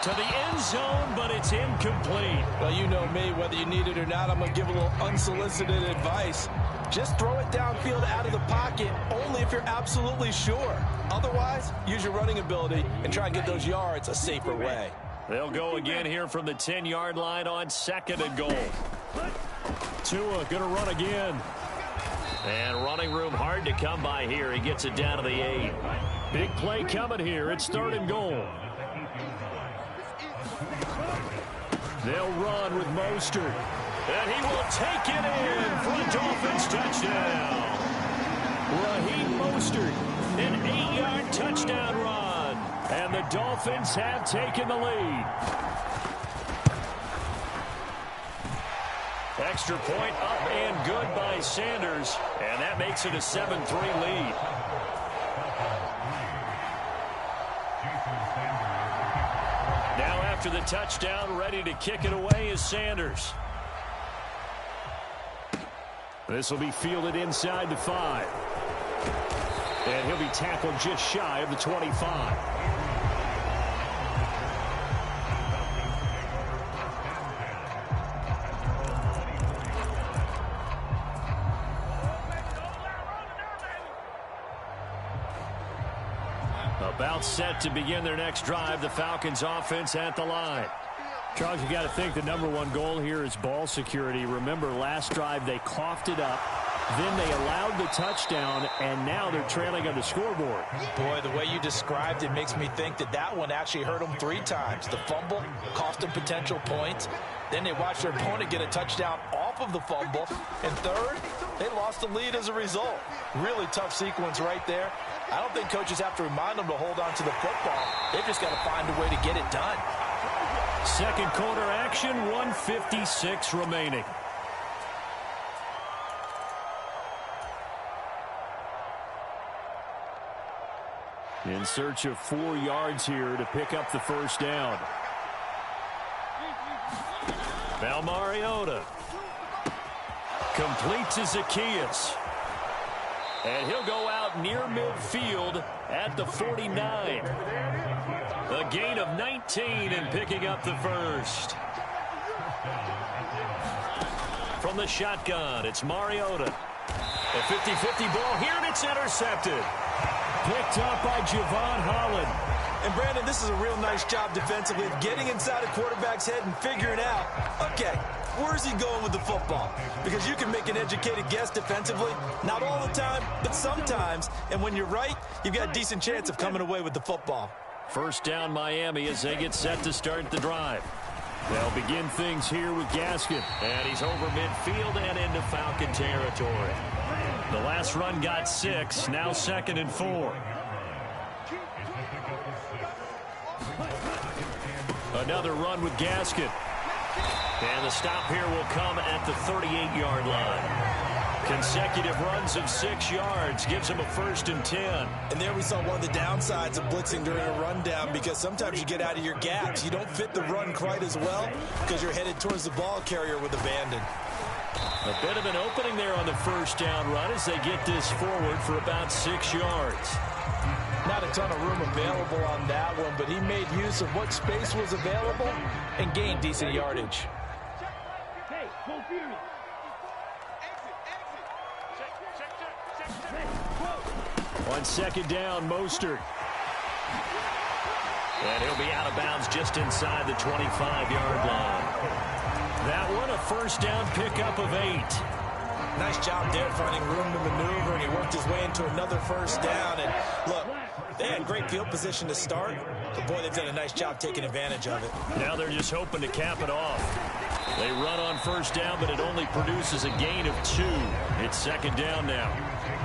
To the end zone, but it's incomplete. Well, you know me, whether you need it or not, I'm going to give a little unsolicited advice. Just throw it downfield out of the pocket, only if you're absolutely sure. Otherwise, use your running ability and try and get those yards a safer way. They'll go again here from the 10-yard line on 2nd and goal. Tua going to run again. And running room hard to come by here. He gets it down to the 8. Big play coming here. It's 3rd and goal. They'll run with Mostert. And he will take it in for a Dolphins touchdown. Raheem Mostert, an 8-yard touchdown run. And the Dolphins have taken the lead. Extra point up and good by Sanders. And that makes it a 7-3 lead. Now after the touchdown, ready to kick it away is Sanders. This will be fielded inside the 5. And he'll be tackled just shy of the 25. About set to begin their next drive, the Falcons offense at the line. Charles, you got to think the #1 goal here is ball security. Remember, last drive they coughed it up, then they allowed the touchdown, and now they're trailing on the scoreboard. Boy, the way you described it makes me think that that one actually hurt them 3 times. The fumble cost them potential points. Then they watched their opponent get a touchdown off of the fumble. And third, they lost the lead as a result. Really tough sequence right there. I don't think coaches have to remind them to hold on to the football. They've just got to find a way to get it done. Second quarter action, 1:56 remaining. In search of 4 yards here to pick up the first down. Val Mariota completes to Zacchaeus. And he'll go out near midfield at the 49. A gain of 19 and picking up the first. From the shotgun, it's Mariota. A 50-50 ball here, and it's intercepted. Picked up by Javon Holland. And, Brandon, this is a real nice job defensively of getting inside a quarterback's head and figuring out, okay, where's he going with the football? Because you can make an educated guess defensively. Not all the time, but sometimes. And when you're right, you've got a decent chance of coming away with the football. First down Miami as they get set to start the drive. They'll begin things here with Gaskin. And he's over midfield and into Falcon territory. The last run got 6, now 2nd and 4. Another run with Gaskin. And the stop here will come at the 38-yard line. Consecutive runs of 6 yards gives him a 1st and 10. And there we saw one of the downsides of blitzing during a rundown, because sometimes you get out of your gaps. You don't fit the run quite as well because you're headed towards the ball carrier with abandon. A bit of an opening there on the first down run as they get this forward for about 6 yards. Not a ton of room available on that one, but he made use of what space was available and gained decent yardage. On 2nd down, Mostert. And he'll be out of bounds just inside the 25-yard line. That one, a first down pickup of 8. Nice job there finding room to maneuver, and he worked his way into another first down. And look, they had great field position to start, but boy, they've done a nice job taking advantage of it. Now they're just hoping to cap it off. They run on first down, but it only produces a gain of 2. It's 2nd down now.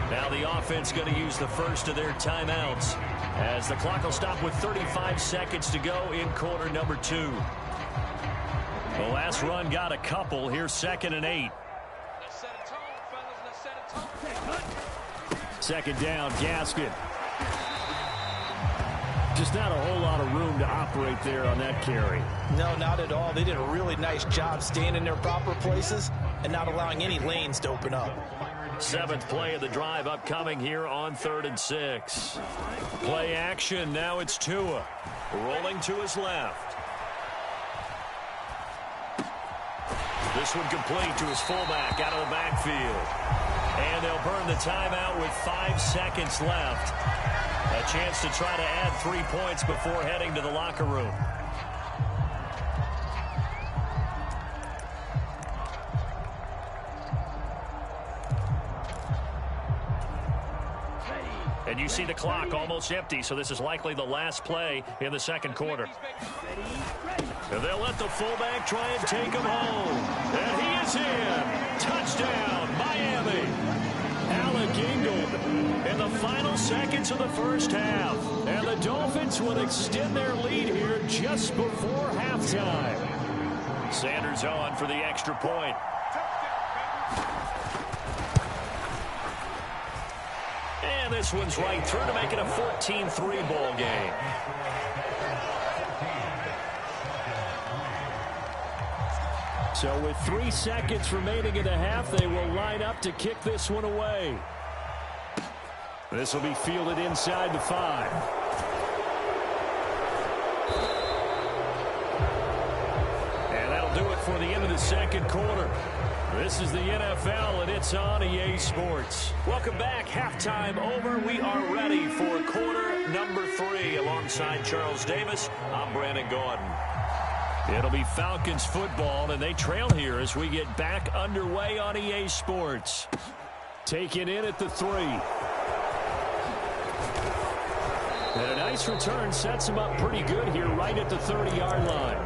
Now the offense going to use the first of their timeouts as the clock will stop with 35 seconds to go in quarter number 2. The last run got a couple. Here's 2nd and 8. 2nd down, Gaskin. Just not a whole lot of room to operate there on that carry. No, not at all. They did a really nice job staying in their proper places and not allowing any lanes to open up. 7th play of the drive upcoming here on 3rd and 6. Play action. Now it's Tua. Rolling to his left. This one complete to his fullback out of the backfield. And they'll burn the timeout with 5 seconds left. A chance to try to add 3 points before heading to the locker room. And And you see the clock almost empty, so this is likely the last play in the second quarter. And they'll let the fullback try and take him home. And he is in. Touchdown, Miami. Alec Ingold in the final seconds of the first half. And the Dolphins will extend their lead here just before halftime. Sanders on for the extra point. And this one's right through to make it a 14-3 ball game. So with 3 seconds remaining in the half, they will line up to kick this one away. This will be fielded inside the 5. And that'll do it for the end of the second quarter. This is the NFL, and it's on EA Sports. Welcome back. Halftime over. We are ready for quarter number 3. Alongside Charles Davis, I'm Brandon Gordon. It'll be Falcons football, and they trail here as we get back underway on EA Sports. Taken in at the 3. And a nice return sets him up pretty good here right at the 30-yard line.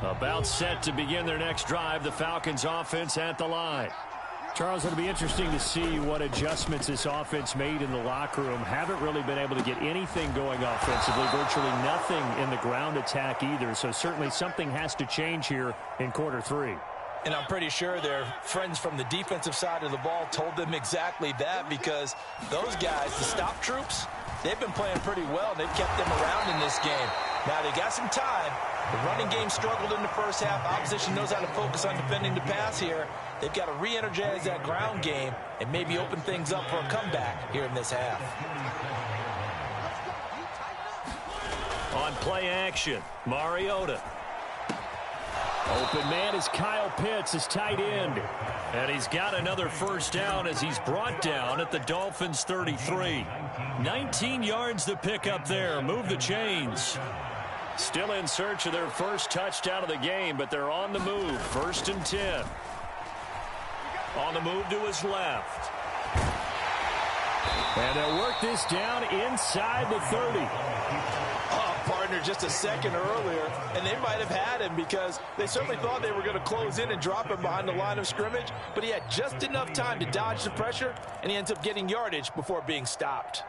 About set to begin their next drive, the Falcons offense at the line. Charles, it'll be interesting to see what adjustments this offense made in the locker room. Haven't really been able to get anything going offensively, virtually nothing in the ground attack either. So certainly something has to change here in quarter 3. And I'm pretty sure their friends from the defensive side of the ball told them exactly that, because those guys, the stop troops, they've been playing pretty well. They've kept them around in this game. Now they got some time. The running game struggled in the first half. Opposition knows how to focus on defending the pass here. They've got to re-energize that ground game and maybe open things up for a comeback here in this half. On play action, Mariota. Open man is Kyle Pitts, his tight end. And he's got another first down as he's brought down at the Dolphins' 33. 19 yards to pick up there. Move the chains. Still in search of their first touchdown of the game, but they're on the move. 1st and 10. On the move to his left. And they'll work this down inside the 30. Oh, partner, just a second earlier, and they might have had him because they certainly thought they were going to close in and drop him behind the line of scrimmage, but he had just enough time to dodge the pressure, and he ends up getting yardage before being stopped.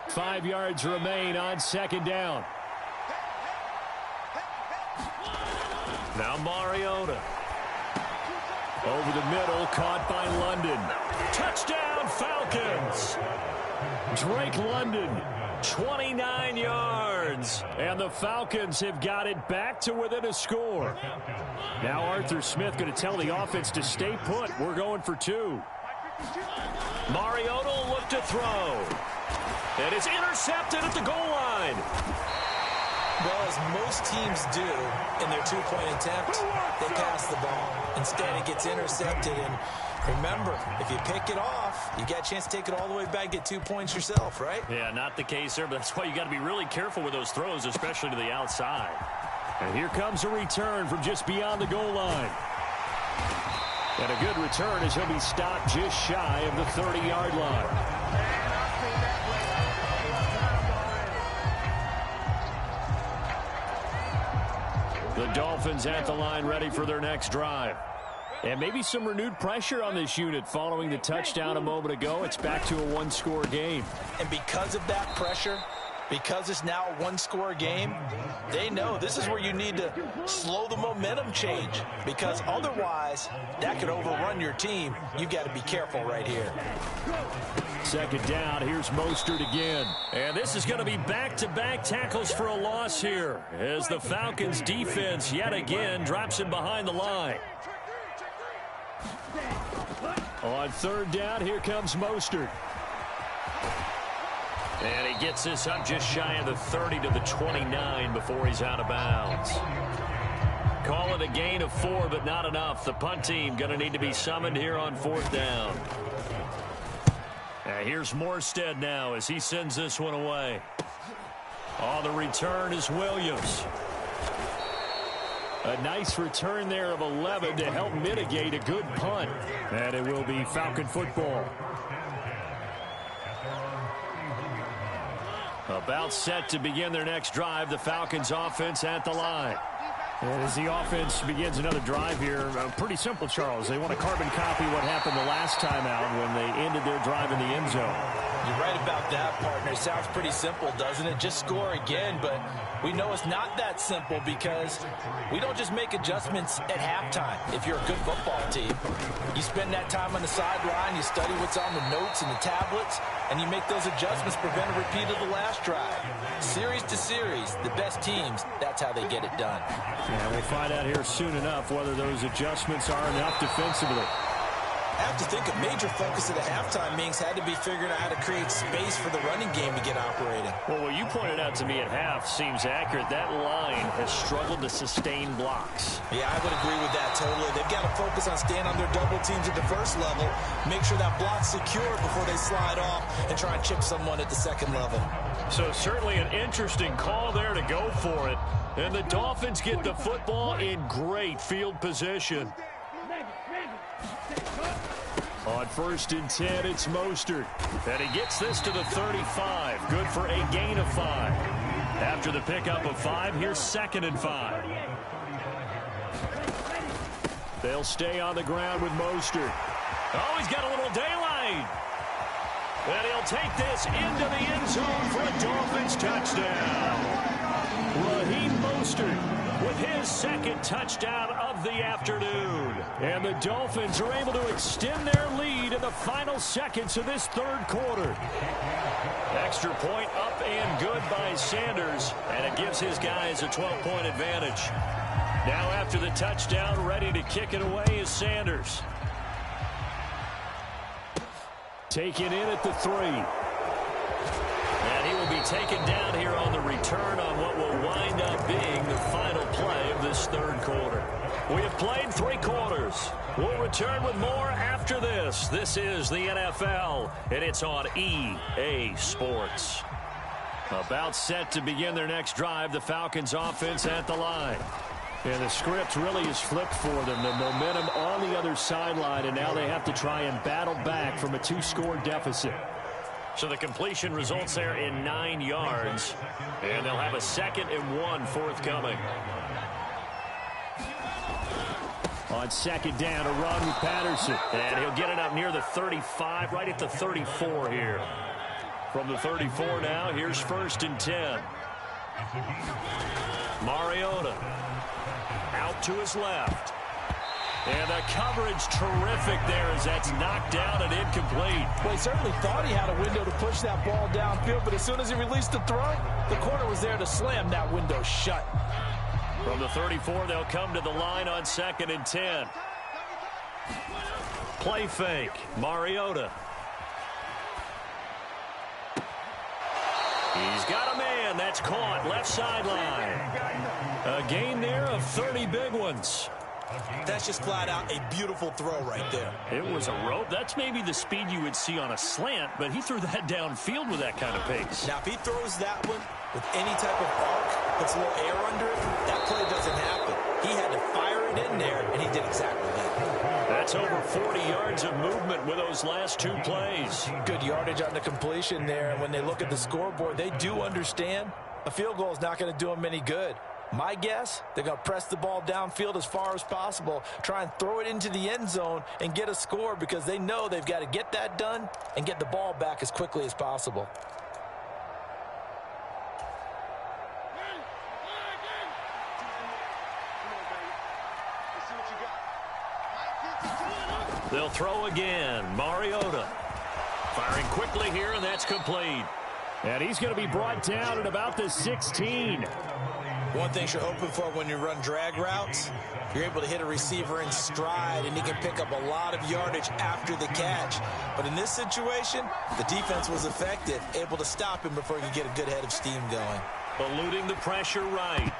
5 yards remain on 2nd down. Now Mariota. Over the middle, caught by London. Touchdown, Falcons! Drake London, 29 yards. And the Falcons have got it back to within a score. Now Arthur Smith going to tell the offense to stay put. We're going for 2. Mariota will look to throw. And it's intercepted at the goal line. Well, as most teams do in their 2-point attempt, they pass the ball. Instead, it gets intercepted. And remember, if you pick it off, you got a chance to take it all the way back, get 2 points yourself, right? Yeah, not the case there, but that's why you got to be really careful with those throws, especially to the outside. And here comes a return from just beyond the goal line. And a good return as he'll be stopped just shy of the 30-yard line. The Dolphins at the line ready for their next drive. And maybe some renewed pressure on this unit following the touchdown a moment ago. It's back to a 1-score game. And because of that pressure, because it's now a 1-score game, they know this is where you need to slow the momentum change, because otherwise that could overrun your team. You've got to be careful right here. 2nd down, here's Mostert again. And this is going to be back-to-back tackles for a loss here as the Falcons defense yet again drops him behind the line. On 3rd down, here comes Mostert. And he gets this up just shy of the 30 to the 29 before he's out of bounds. Call it a gain of 4, but not enough. The punt team going to need to be summoned here on 4th down. Here's Morstead now as he sends this one away. On the return is Williams. A nice return there of 11 to help mitigate a good punt. And it will be Falcon football. About set to begin their next drive, the Falcons offense at the line. And as the offense begins another drive here, pretty simple, Charles. They want to carbon copy what happened the last time out when they ended their drive in the end zone. You're right about that, partner. It sounds pretty simple, doesn't it? Just score again, but we know it's not that simple because we don't just make adjustments at halftime. If you're a good football team, you spend that time on the sideline, you study what's on the notes and the tablets, and you make those adjustments, prevent a repeat of the last drive. Series to series, the best teams, that's how they get it done. Yeah, we'll find out here soon enough whether those adjustments are enough defensively. I have to think a major focus of the halftime meetings had to be figuring out how to create space for the running game to get operating. Well, what you pointed out to me at half seems accurate. That line has struggled to sustain blocks. Yeah, I would agree with that totally. They've got to focus on staying on their double teams at the first level, make sure that block's secure before they slide off and try and chip someone at the second level. So certainly an interesting call there to go for it. And the Dolphins get the football in great field position. On 1st and 10, it's Mostert. And he gets this to the 35. Good for a gain of 5. After the pickup of 5, here's 2nd and 5. They'll stay on the ground with Mostert. Oh, he's got a little daylight. And he'll take this into the end zone for a Dolphins touchdown. Raheem Mostert with his 2nd touchdown of the afternoon. And the Dolphins are able to extend their lead in the final seconds of this 3rd quarter. Extra point up and good by Sanders, and it gives his guys a 12-point advantage. Now after the touchdown, ready to kick it away is Sanders. Taken in at the 3. And he will be taken down here on the return on what will wind up being the final play of this 3rd quarter. We have played 3 quarters. We'll return with more after this. This is the NFL, and it's on EA Sports. About set to begin their next drive, the Falcons offense at the line. And the script really is flipped for them. The momentum on the other sideline, and now they have to try and battle back from a 2-score deficit. So the completion results there in 9 yards, and they'll have a 2nd and 1 forthcoming. On 2nd down, a run with Patterson, and he'll get it up near the 35, right at the 34 here. From the 34 now, here's 1st and 10. Mariota out to his left. And the coverage terrific there as that's knocked down and incomplete. Well, he certainly thought he had a window to push that ball downfield, but as soon as he released the throw, the corner was there to slam that window shut. From the 34, they'll come to the line on 2nd and 10. Play fake, Mariota. He's got a man. That's caught left sideline. A gain there of 30 big ones. That's just flat out a beautiful throw right there. It was a rope. That's maybe the speed you would see on a slant, but he threw that downfield with that kind of pace. Now, if he throws that one with any type of arc, puts a little air under it, that play doesn't happen. He had to fire it in there, and he did exactly that. That's over 40 yards of movement with those last 2 plays. Good yardage on the completion there, and when they look at the scoreboard, they do understand a field goal is not going to do them any good. My guess, they're going to press the ball downfield as far as possible, try and throw it into the end zone and get a score because they know they've got to get that done and get the ball back as quickly as possible. They'll throw again. Mariota firing quickly here, and that's complete. And he's going to be brought down at about the 16. One thing you're hoping for when you run drag routes, you're able to hit a receiver in stride, and he can pick up a lot of yardage after the catch. But in this situation, the defense was effective, able to stop him before he could get a good head of steam going. Eluding the pressure right.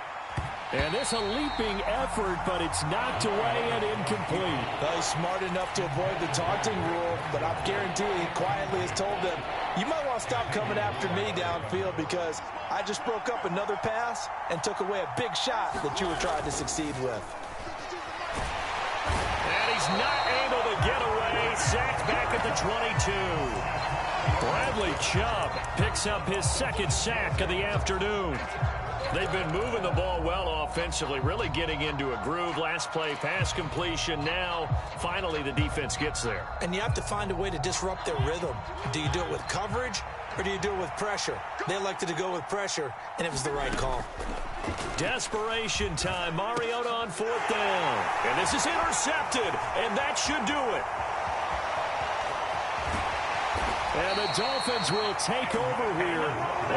And this a leaping effort, but it's knocked away and incomplete. Well, he's smart enough to avoid the taunting rule, but I'm guaranteeing he quietly has told them, you might want to stop coming after me downfield because I just broke up another pass and took away a big shot that you were trying to succeed with. And he's not able to get away. Sacked back at the 22. Bradley Chubb picks up his second sack of the afternoon. They've been moving the ball well offensively, really getting into a groove. Last play, pass completion. Now, finally, the defense gets there. And you have to find a way to disrupt their rhythm. Do you do it with coverage or do you do it with pressure? They elected to go with pressure, and it was the right call. Desperation time. Mariota on fourth down. And this is intercepted, and that should do it. And the Dolphins will take over here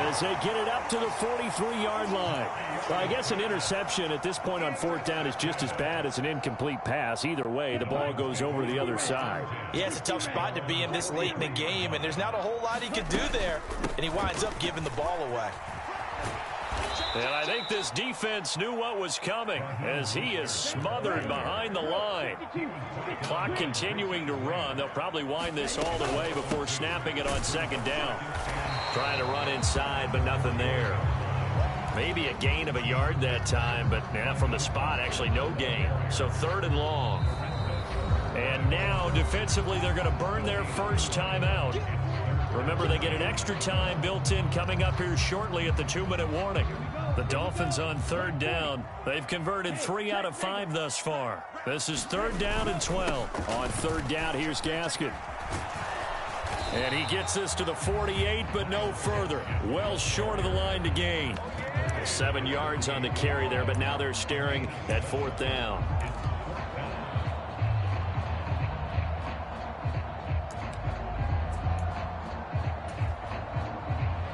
as they get it up to the 43-yard line. Well, I guess an interception at this point on fourth down is just as bad as an incomplete pass. Either way, the ball goes over the other side. Yeah, it's a tough spot to be in this late in the game, and there's not a whole lot he can do there, and he winds up giving the ball away. And I think this defense knew what was coming as he is smothered behind the line. Clock continuing to run. They'll probably wind this all the way before snapping it on second down. Trying to run inside, but nothing there. Maybe a gain of a yard that time, but from the spot, actually no gain. So third and long. And now, defensively, they're going to burn their first time out. Remember, they get an extra time built in coming up here shortly at the 2-minute warning. The Dolphins on third down. They've converted 3 out of 5 thus far. This is third down and 12. On third down, here's Gaskin. And he gets this to the 48, but no further. Well short of the line to gain. 7 yards on the carry there, but now they're staring at fourth down.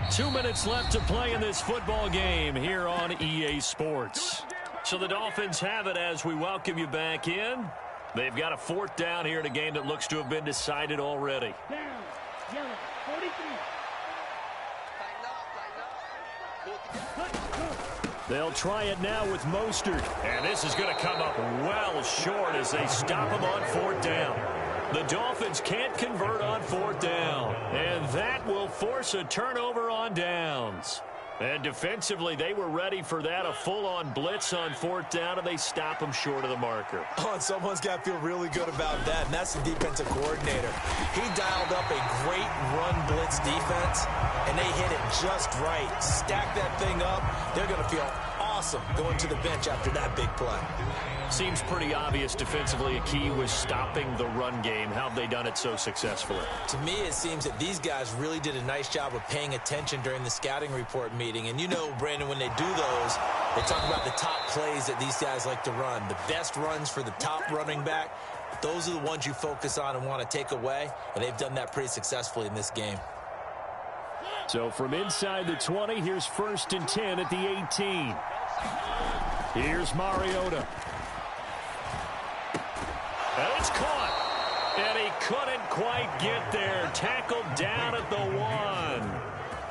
Two minutes left to play in this football game here on EA Sports. So the Dolphins have it as we welcome you back in. They've got a fourth down here in a game that looks to have been decided already. Down, yellow, 43. They'll try it now with Mostert. And this is going to come up well short as they stop him on fourth down. The Dolphins can't convert on fourth down. And that will force a turnover on downs. And defensively, they were ready for that. A full-on blitz on fourth down, and they stop them short of the marker. Oh, and someone's got to feel really good about that, and that's the defensive coordinator. He dialed up a great run blitz defense, and they hit it just right. Stack that thing up. They're going to feel awesome going to the bench after that big play. Seems pretty obvious defensively a key was stopping the run game. How have they done it so successfully? To me, it seems that these guys really did a nice job of paying attention during the scouting report meeting. And you know, Brandon, when they do those, they talk about the top plays that these guys like to run. The best runs for the top running back, those are the ones you focus on and want to take away. And they've done that pretty successfully in this game. So from inside the 20, here's 1st and 10 at the 18. Here's Mariota. And it's caught. And he couldn't quite get there. Tackled down at the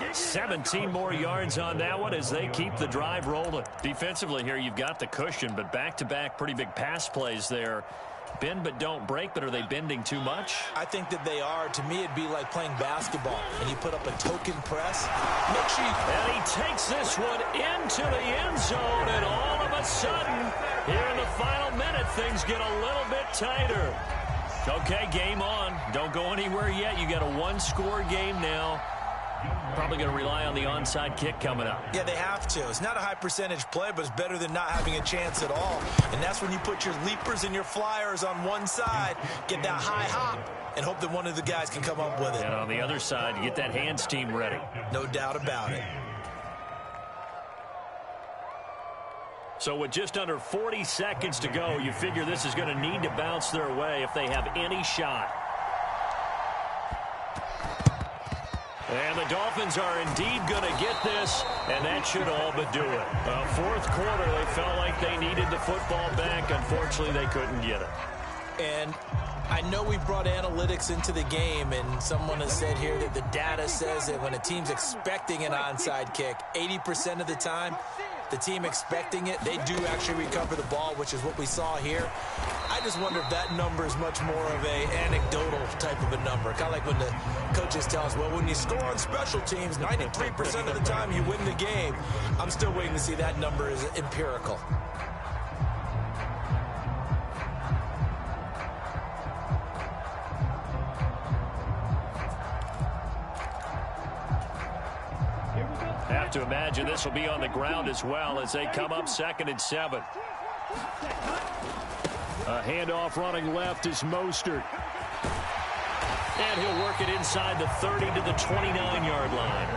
1. 17 more yards on that one as they keep the drive rolling. Defensively here, you've got the cushion, but back-to-back pretty big pass plays there. Bend but don't break, but are they bending too much? I think that they are. To me, it'd be like playing basketball, and you put up a token press. Make sure you... And he takes this one into the end zone, and all of a sudden, here in the final minute, things get a little bit tighter. Okay, game on. Don't go anywhere yet. You got a one-score game now. Probably going to rely on the onside kick coming up. Yeah, they have to. It's not a high percentage play, but it's better than not having a chance at all. And that's when you put your leapers and your flyers on one side, get that high hop, and hope that one of the guys can come up with it. And on the other side, you get that hands team ready. No doubt about it. So with just under 40 seconds to go, you figure this is going to need to bounce their way if they have any shot. And the Dolphins are indeed going to get this, and that should all but do it. Fourth quarter, they felt like they needed the football back. Unfortunately, they couldn't get it. And I know we brought analytics into the game, and someone has said here that the data says that when a team's expecting an onside kick, 80% of the time, the team expecting it, they do actually recover the ball, which is what we saw here. I just wonder if that number is much more of a anecdotal type of a number. Kind of like when the coaches tell us, well, when you score on special teams, 93% of the time you win the game. I'm still waiting to see that number is empirical. Have to imagine this will be on the ground as well as they come up 2nd and 7. A handoff running left is Mostert. And he'll work it inside the 30 to the 29-yard line.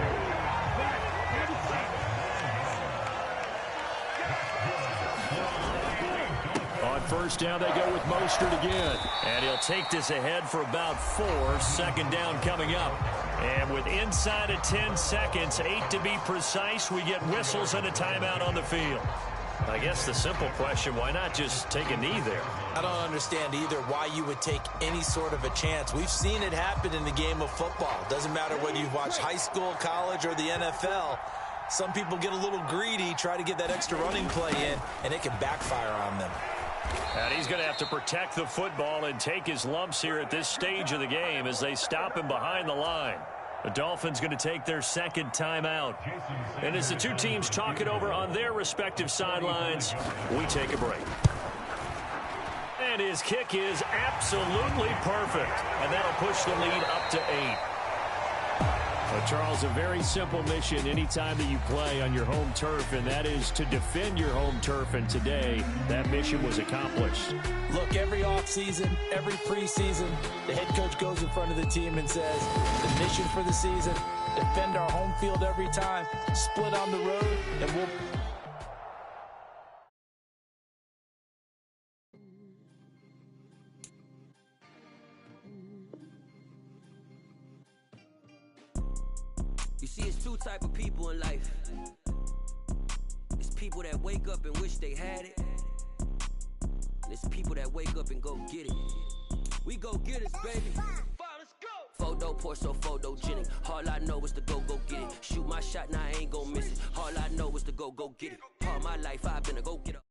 On 1st down, they go with Mostert again. And he'll take this ahead for about 4. 2nd down coming up. And with inside of 10 seconds, 8 to be precise, we get whistles and a timeout on the field. I guess the simple question, why not just take a knee there? I don't understand either why you would take any sort of a chance. We've seen it happen in the game of football. Doesn't matter whether you've watched high school, college, or the NFL. Some people get a little greedy, try to get that extra running play in, and it can backfire on them. And he's going to have to protect the football and take his lumps here at this stage of the game as they stop him behind the line. The Dolphins going to take their 2nd timeout. And as the two teams talk it over on their respective sidelines, we take a break. And his kick is absolutely perfect. And that'll push the lead up to 8. Well, Charles, a very simple mission anytime that you play on your home turf, and that is to defend your home turf. And today, that mission was accomplished. Look, every offseason, every preseason, the head coach goes in front of the team and says, the mission for the season, defend our home field every time, split on the road, and we'll... You see, it's 2 type of people in life. It's people that wake up and wish they had it. And it's people that wake up and go get it. We go get it, baby. Let's go. Photo pour so photogenic. All I know is to go get it. Shoot my shot, now I ain't gon' miss it. All I know is to go get it. All my life I've been a go-getter.